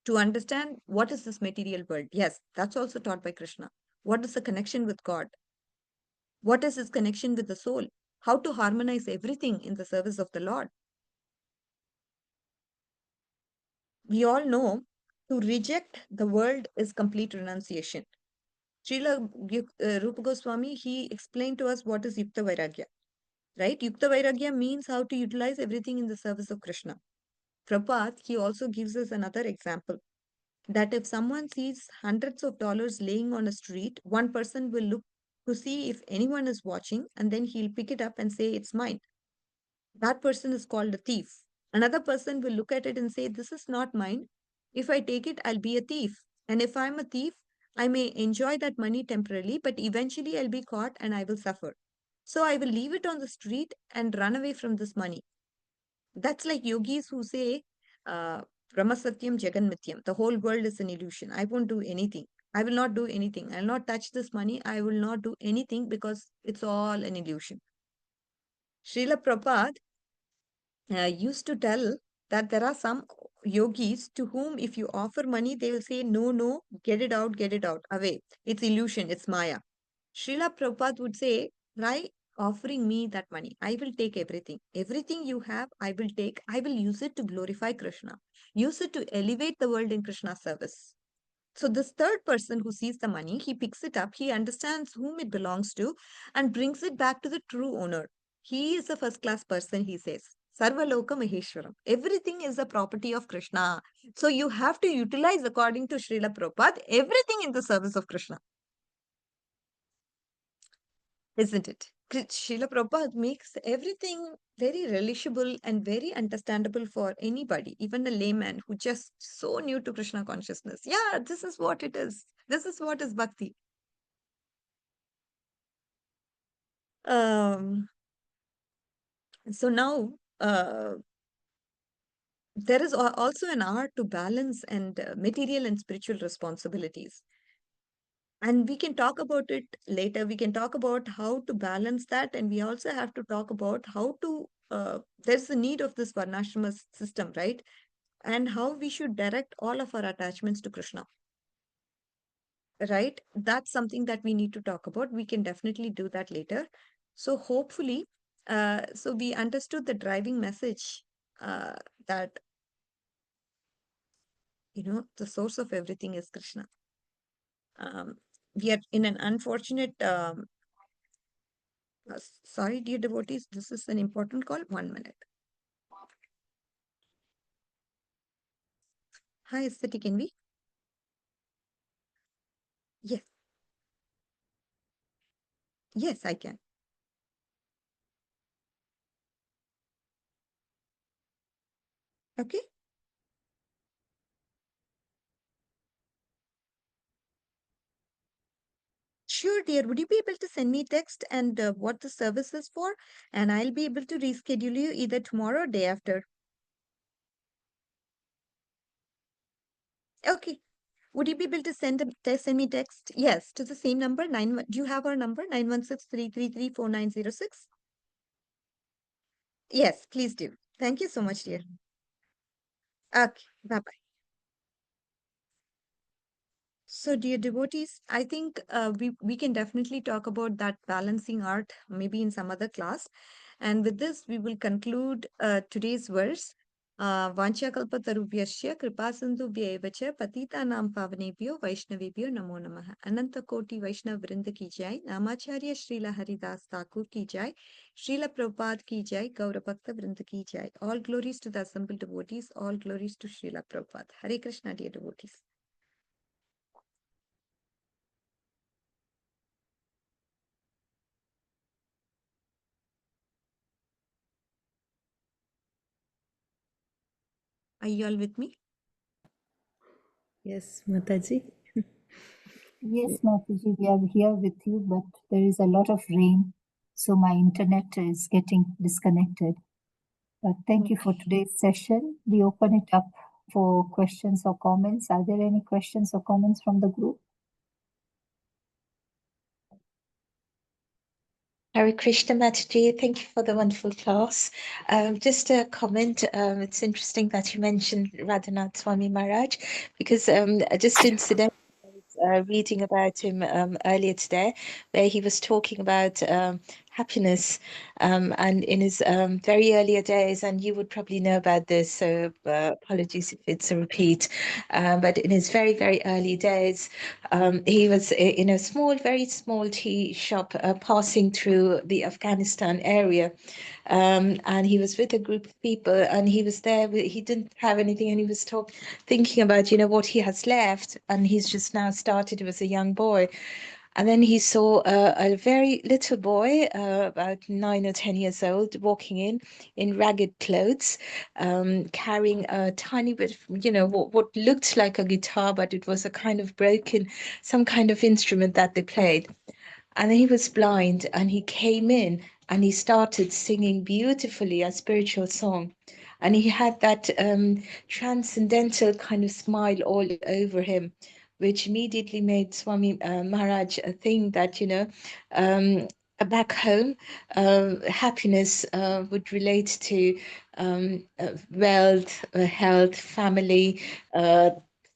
To understand what is this material world. Yes, that's also taught by Krishna. What is the connection with God? What is his connection with the soul? How to harmonize everything in the service of the Lord. We all know to reject the world is complete renunciation. Srila Rupa Goswami, he explained to us what is Yukta Vairagya. Right? Yukta Vairagya means how to utilize everything in the service of Krishna. Prabhupada, he also gives us another example that if someone sees hundreds of dollars laying on a street, one person will look to see if anyone is watching and then he'll pick it up and say, it's mine. That person is called a thief. Another person will look at it and say, this is not mine. If I take it, I'll be a thief. And if I'm a thief, I may enjoy that money temporarily, but eventually I'll be caught and I will suffer. So I will leave it on the street and run away from this money. That's like yogis who say, Brahma Satyam Jagan Mityam. The whole world is an illusion. I won't do anything. I will not do anything. I'll not touch this money. I will not do anything because it's all an illusion. Srila Prabhupada used to tell that there are some yogis to whom if you offer money, they will say, no, no, get it out, away. It's illusion, it's Maya. Srila Prabhupada would say, try offering me that money. I will take everything. Everything you have, I will take. I will use it to glorify Krishna. Use it to elevate the world in Krishna's service. So this third person who sees the money, he picks it up, he understands whom it belongs to and brings it back to the true owner. He is a first class person, he says. Sarvaloka Maheshwaram. Everything is a property of Krishna. So you have to utilize, according to Srila Prabhupada, everything in the service of Krishna. Isn't it? Srila Prabhupada makes everything very relishable and very understandable for anybody, even a layman who just so new to Krishna consciousness. Yeah, this is what it is. This is what is bhakti. Um, so now there is also an art to balance and material and spiritual responsibilities. And we can talk about it later. We can talk about how to balance that. And we also have to talk about how to, there's the need of this Varnashrama system, right? And how we should direct all of our attachments to Krishna, right? That's something that we need to talk about. We can definitely do that later. So hopefully, so we understood the driving message that, the source of everything is Krishna. We are in an unfortunate sorry, dear devotees, this is an important call. 1 minute. Hi, Sati, can we? Yes. Yes, I can. Okay. Sure. Sure, dear. Would you be able to send me text and what the service is for? And I'll be able to reschedule you either tomorrow or day after. Okay. Would you be able to send me text? Yes, to the same number. Do you have our number? 916-333-4906. Yes, please do. Thank you so much, dear. Okay. Bye-bye. So, dear devotees, I think we can definitely talk about that balancing art maybe in some other class. And with this, we will conclude today's verse. Vanchakalpatarubhyasya kripasindhubhya evacha patitanam pavanebhyo vaishnavebhyo namo namaha. Ananta Koti Vaishnav Vrinda ki jai, Namacharya Srila Haridas Thakur ki jai, Srila Prabhupada ki jai, Gaurabhakta Vrinda ki jai. All glories to the assembled devotees, all glories to Srila Prabhupada. Hare Krishna, dear devotees. Are you all with me? Yes, Mataji. Yes, Mataji, we are here with you, but there is a lot of rain, so my internet is getting disconnected. But thank you for today's session. We open it up for questions or comments. Are there any questions or comments from the group? Hare Krishna Mataji, thank you for the wonderful class. Just a comment, it's interesting that you mentioned Radhanath Swami Maharaj, because just incidentally, reading about him earlier today, where he was talking about happiness, and in his very earlier days, and you would probably know about this, so apologies if it's a repeat, but in his very, very early days, he was in a small, very small tea shop passing through the Afghanistan area. And he was with a group of people, and he was there. He didn't have anything, and he was thinking about, what he has left, and he's just now started. He was a young boy, and then he saw a very little boy, about 9 or 10 years old, walking in ragged clothes, carrying a tiny bit, what looked like a guitar, but it was a kind of some kind of instrument that they played. And he was blind, and he came in and he started singing beautifully a spiritual song. And he had that transcendental kind of smile all over him, which immediately made Swami Maharaj think that, back home, happiness would relate to wealth, health, family,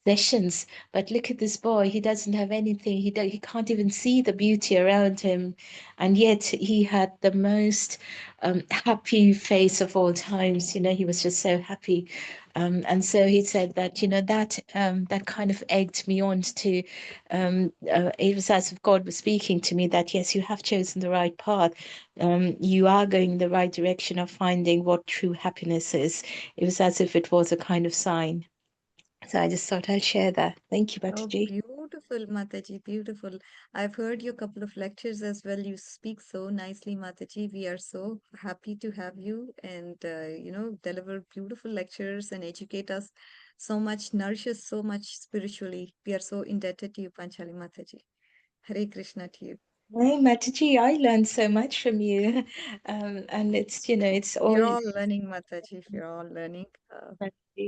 possessions. But look at this boy, he doesn't have anything. He can't even see the beauty around him. And yet he had the most happy face of all times. He was just so happy. And so he said that, that kind of egged me on to, it was as if God was speaking to me that, yes, you have chosen the right path. You are going in the right direction of finding what true happiness is. It was as if it was a kind of sign. So I just thought I'll share that. Thank you, Oh, Mataji. beautiful, Mataji, beautiful. I've heard your couple of lectures as well. You speak so nicely, Mataji. We are so happy to have you and, deliver beautiful lectures and educate us so much, nourish us so much spiritually. We are so indebted to you, Panchali Mataji. Hare Krishna to you. Hey, Mataji, I learned so much from you. And it's all. We're all learning, Mataji. We're all learning.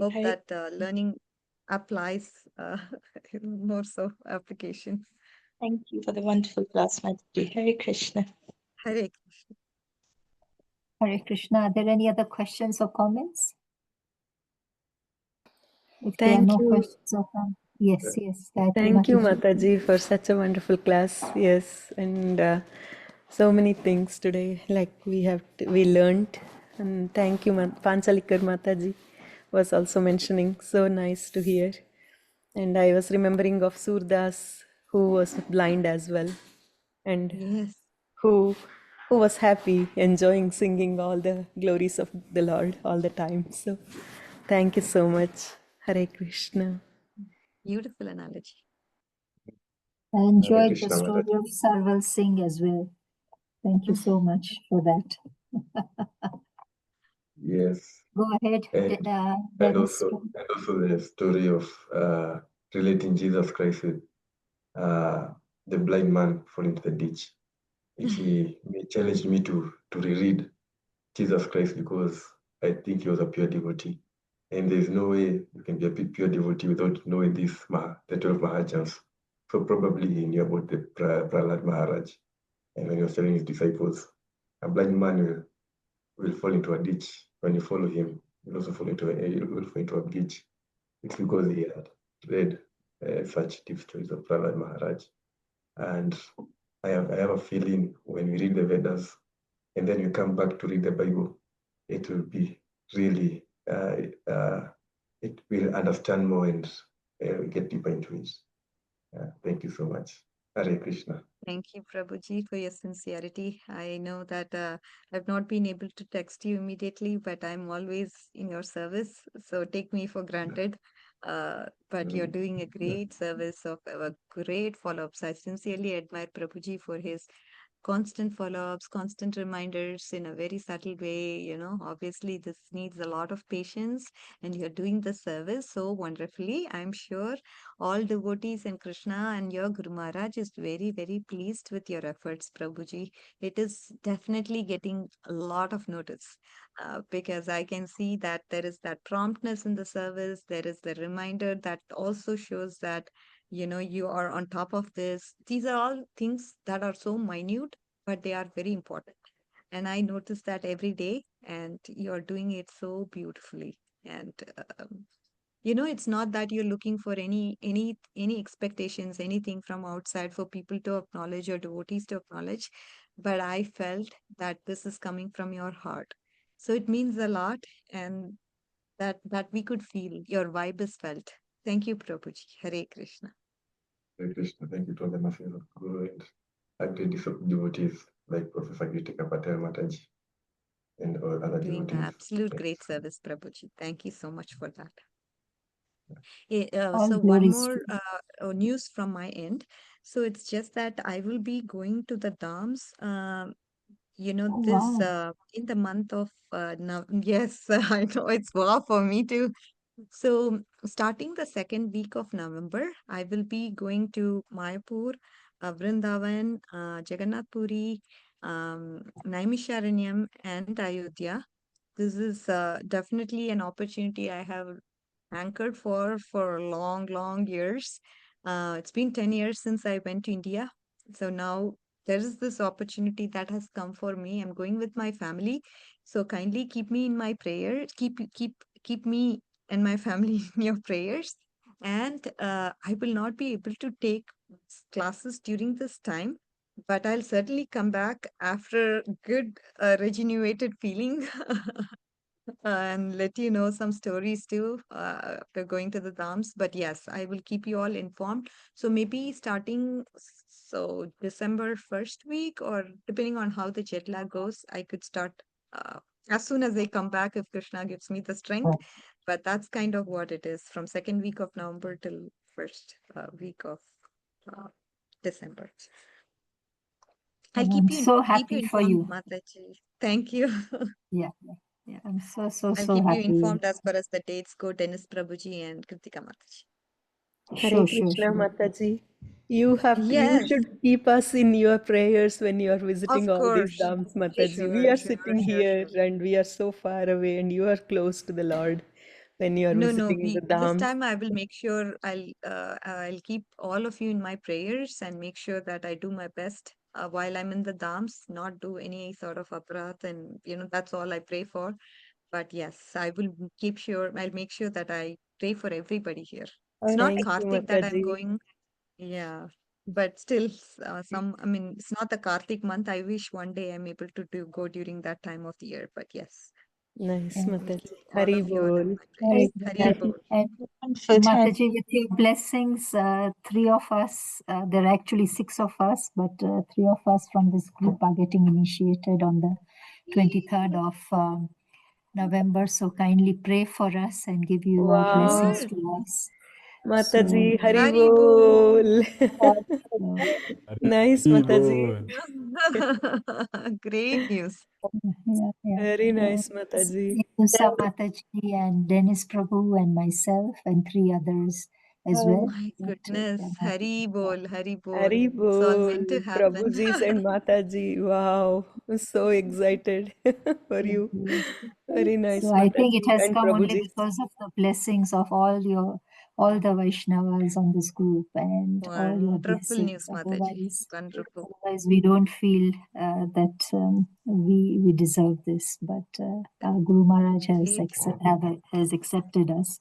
Hope Hare, that learning applies more so application. thank you for the wonderful class, Mataji. Hare Krishna. Hare Krishna. Hare Krishna. Are there any other questions or comments? If there are Thank no you. questions or comments, yes. Gayatri Thank you, Mataji. Mataji, for such a wonderful class. Yes, and so many things today, like we learned. And thank you, Panchalikar Mataji was also mentioning. So nice to hear. And I was remembering of Surdas, who was blind as well, and Yes. who was happy, enjoying singing all the glories of the Lord all the time. So thank you so much. Hare Krishna. Beautiful analogy. I enjoyed the Krishna, story Mataji. of Sarval Singh as well. Thank you so much for that. Yes. Go ahead, And Dennis. also the story of relating Jesus Christ with the blind man fall into the ditch. He challenged me to reread Jesus Christ because I think he was a pure devotee. And there's no way you can be a pure devotee without knowing the 12 Mahajans. So probably he knew about the Prahlad Maharaj. And when he was telling his disciples, a blind man will fall into a ditch. When you follow him, you'll also fall into a ditch. It's because he had read such deep stories of Prahlad Maharaj. And I have a feeling when we read the Vedas and then you come back to read the Bible, it will be really, it will understand more and get deeper into it. Thank you so much. Hare Krishna. Thank you, Prabhuji, for your sincerity. I know that I've not been able to text you immediately, but I'm always in your service. So take me for granted. But you're doing a great service of a great follow-ups. I sincerely admire Prabhuji for his constant follow-ups, constant reminders in a very subtle way. You know, obviously this needs a lot of patience, and you're doing the service so wonderfully. I'm sure all devotees and Krishna and your Guru Maharaj is very, very pleased with your efforts, Prabhuji. It is definitely getting a lot of notice because I can see that there is that promptness in the service. There is the reminder that also shows that you are on top of this. These are all things that are so minute, but they are very important. And I notice that every day, and you're doing it so beautifully. And it's not that you're looking for any expectations, anything from outside for people to acknowledge or devotees to acknowledge, but I felt that this is coming from your heart. So it means a lot, and that we could feel your vibe is felt. Thank you, Prabhuji. Hare Krishna. Hare Krishna. Thank you to all the masses of Guru and great devotees like Professor Gitika Patel Mataji and all other Doing devotees. absolute great service, Prabhuji. Thank you so much for that. All So one glories more to news from my end. So it's just that I will be going to the Dhams. Oh, This wow. in the month of yes, I know it's wow for me too. So starting the second week of November, I will be going to Mayapur, Vrindavan, Jagannath Puri, Naimisharanyam, and Ayodhya. This is definitely an opportunity I have anchored for long, long years. It's been 10 years since I went to India. So now there is this opportunity that has come for me. I'm going with my family. So kindly keep me in my prayer. Keep me and my family in your prayers. And I will not be able to take classes during this time, but I'll certainly come back after good regenerated feeling and let you know some stories too after going to the Dhams. But yes, I will keep you all informed. So maybe starting December first week, or depending on how the jet lag goes, I could start as soon as I come back if Krishna gives me the strength. But that's kind of what it is from second week of November till first week of uh, December. I'll And keep I'm you so keep you happy for informed, you. Mataji. Thank you. Yeah, yeah. I'm so I'll keep you happy. informed as far as the dates go, Dennis Prabhuji and Kritika Mataji. Hare Sure. Krishna Mataji. You Yes, should keep us in your prayers when you are visiting of all these course. dhams, Mataji. We are sitting here and we are so far away, and you are close to the Lord when you are No. visiting the This dhams. time I will make sure I'll keep all of you in my prayers and make sure that I do my best while I'm in the dhams, not do any sort of aparat, and that's all I pray for. But yes, I'll make sure that I pray for everybody here. It's not Thank you, Karthik that I'm Mataji. going. Yeah, but still, I mean, it's not the Karthik month. I wish one day I'm able to go during that time of the year. But yes, Nice, Yeah. I'll keep Mataji. all Hari of you all in Bol. my prayers. Hari Bol. And Wonderful time. Mataji, with your blessings, three of us, there are actually six of us, but three of us from this group are getting initiated on the 23rd of November. So kindly pray for us and give your Wow. blessings Good. to us. Mataji, So, Hari Hari Bol. Bol. uh, Nice, Mataji. Great news. yeah. Very So, nice, Mataji. Yusa Mataji and Dennis Prabhu and myself and three others as Oh, well. My But, goodness, yeah. Hari Bol, Hari Bol. Hari It's all meant to Bol, happen. Prabhuji and Mataji. Wow, I'm so excited for you. Very nice, So I think it Mataji has and come only Prabhuji. because of the blessings of all the Vaishnavas on this group and all your Wonderful news, blessings. Mataji. Wonderful. Otherwise we don't feel that we deserve this. But our Guru Maharaj Indeed. has accepted us.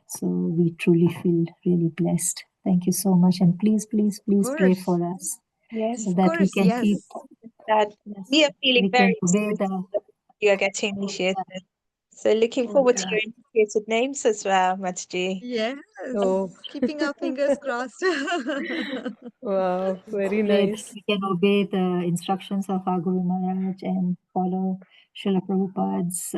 So we truly feel really blessed. Thank you so much. And please pray Course. for us yes. so Of that we course, can yes. keep, That yes, we are feeling we can very obey excited the, that you are getting initiated. So looking forward to yeah. your initiated names as well, Mataji. Yes. Oh, Keeping our fingers crossed. wow, very Pray that nice. we can obey the instructions of our Guru Maharaj and follow Srila Prabhupada's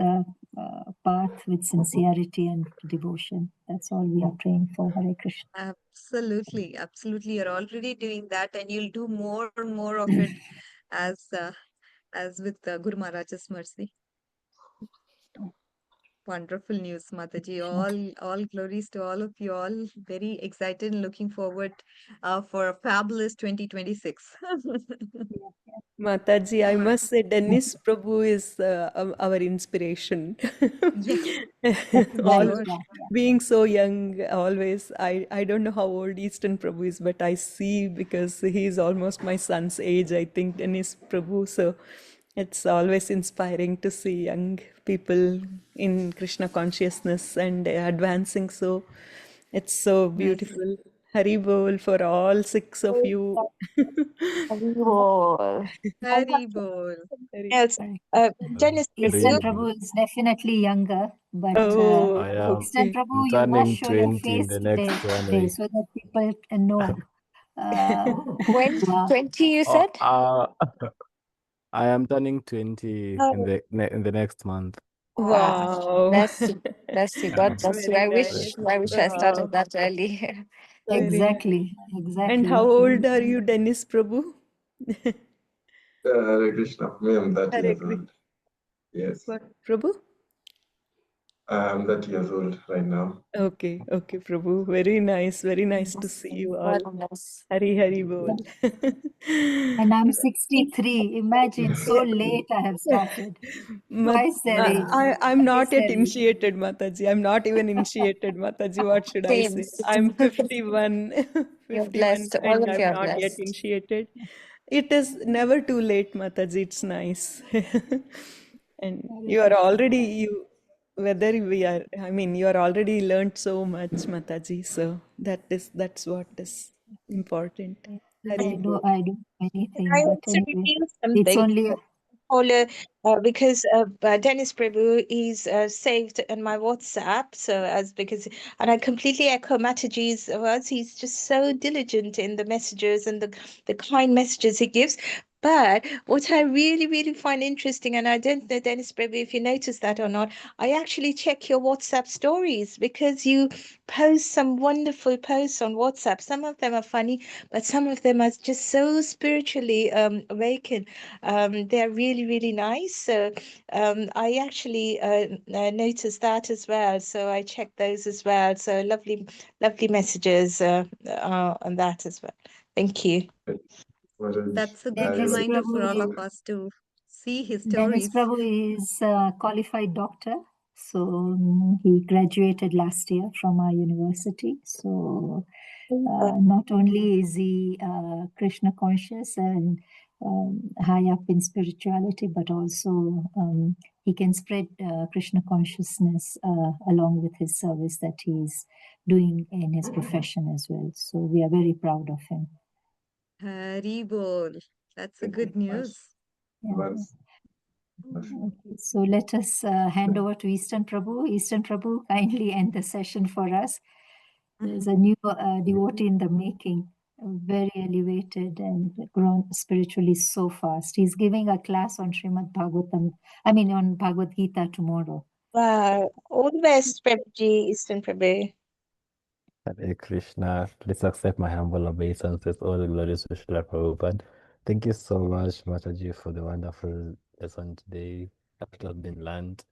path with sincerity and devotion. That's all we are praying for. Hare Krishna. Absolutely, absolutely. You're already doing that, and you'll do more and more of it as with Guru Maharaj's mercy. Wonderful news, Mataji. All glories to all of you. All very excited and looking forward for a fabulous 2026. Mataji, I must say, Dennis Prabhu is our inspiration. Yes, All sure. being so young, always. I don't know how old Eastern Prabhu is, but I see because he is almost my son's age, I think, Dennis Prabhu. So it's always inspiring to see young people in Krishna consciousness and advancing. So it's so beautiful. Hari Bol for all six of you. Oh, Hari Bol. Else, Dennis Eastern Prabhu. Prabhu is definitely younger, but Oh, Eastern okay. Prabhu, I'm you must turning show your 20 in face the today, next 1 week. so that people can know who when you are. 20 you Oh, said? I am turning 20 in the next month. Wow. Bless you. Bless you. God bless you. Very nice. I wish I Wow. started that early. Very nice. Exactly. And how old are you, Dennis Prabhu? Hare Krishna. Me, I'm 30 Hare years Krishna. old. Yes. What, Prabhu? I'm 30 years old right now. Okay, okay, Prabhu. Very nice. Very nice to see you all. Very nice. Hari Hari Bol. And I'm 63. Imagine, so late I have started. Twice their age. I'm not Twice yet their age. initiated, Mataji. I'm not even initiated, Mataji. What should I Same. say? I'm 51, You're 51, blessed. All and of you I'm are not yet blessed. initiated. It is never too late, Mataji. It's nice. And you are already, whether we are, I mean, you are already learned so much, Mataji. So that's what is important. Hari I Bol. do anything, I but want to anyway, reveal it's something. only Paula, because Dennis Prabhu is saved in my WhatsApp, so and I completely echo Mataji's words. He's just so diligent in the messages and the kind messages he gives. But what I really, really find interesting, and I don't know, Dennis Prabhu, if you noticed that or not, I actually check your WhatsApp stories because you post some wonderful posts on WhatsApp. Some of them are funny, but some of them are just so spiritually awakened. They're really, really nice. So I actually noticed that as well. So I checked those as well. So lovely, lovely messages on that as well. Thank you. That's a good Dennis reminder for all of Prabhu. us to see his Dennis stories. Prabhu is a qualified doctor. So he graduated last year from our university. So not only is he Krishna conscious and high up in spirituality, but also he can spread Krishna consciousness along with his service that he's doing in his profession as well. So we are very proud of him. Hari Bol. That's a good news. Yeah. Okay, so let us hand over to Eastern Prabhu. Eastern Prabhu, kindly end the session for us. There's a new devotee in the making, very elevated and grown spiritually so fast. He's giving a class on Srimad Bhagavatam, on Bhagavad Gita tomorrow. Wow. All the best, Prabhuji, Eastern Prabhu. Hare Krishna. Please accept my humble obeisances. All the glories to Srila Prabhupada. Thank you so much, Mataji, for the wonderful lesson today. A lot has been learned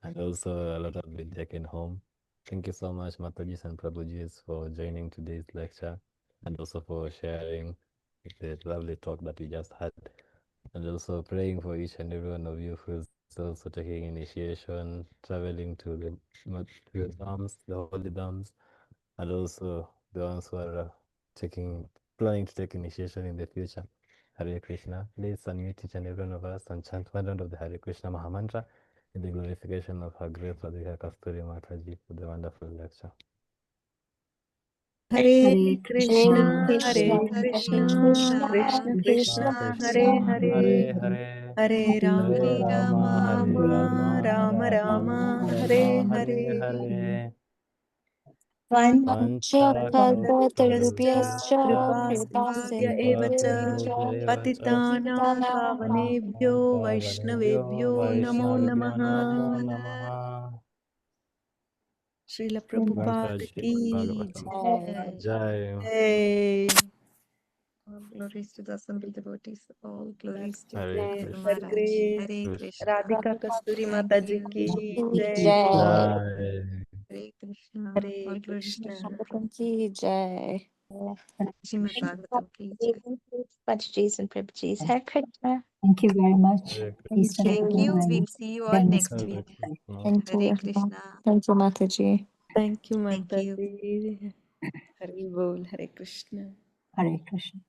and also a lot has been taken home. Thank you so much, Mataji and Prabhujis, for joining today's lecture and also for sharing the lovely talk that we just had. And also praying for each and every one of you who's also taking initiation, traveling to the dams, the holy dams, and also the ones who are planning to take initiation in the future. Hare Krishna. Please unmute each and every one of us and chant one round of the Hare Krishna Mahamantra in the glorification of Her Grace Radhika Kasturi Mataji for the wonderful lecture. Hare Hare Krishna, Krishna, Hare Hare Krishna, Krishna Krishna, Krishna, Krishna Hare Hare Hare, Hare, Hare Hare Rama, Rama, Rama Hare Rama, Rama, Rama, Rama Hare Rama, Hare Hare. Hare. Panchakल्पतरुभ्यश्च कृपा कृपा सिन्धुभ्य एव च सिन्धुभ्यश्च पतितानां पावनेभ्यो पावनेभ्यो वैष्णवेभ्यो नमो वैष्णवेभ्यो नमः। नमो नमः। श्रील प्रभुपाद Grantaji की Bhagavatam. जय। Jai. जय। All glories to the assembled devotees. All glories to Hare Guru her Krishna. Maharaj. Grace Hare Krishna. Krishna. Radhika Kasturi Thank माता जी you. की जय। जय Jai. Hare Krishna. Hare All glories to Krishna. Srila की जय Srimad Bhagavatam ki jai. Mataji's and Prabhuji's. Hare Krishna. Thank you very much. Hare Please Krishna. Thank continue you. and We'll see you all then next listen. Hare week. Krishna. Thank Hare you Krishna. Thank you Mataji thank you Thank माता you. जी। हरि बोल हरे Krishna. Hare Krishna.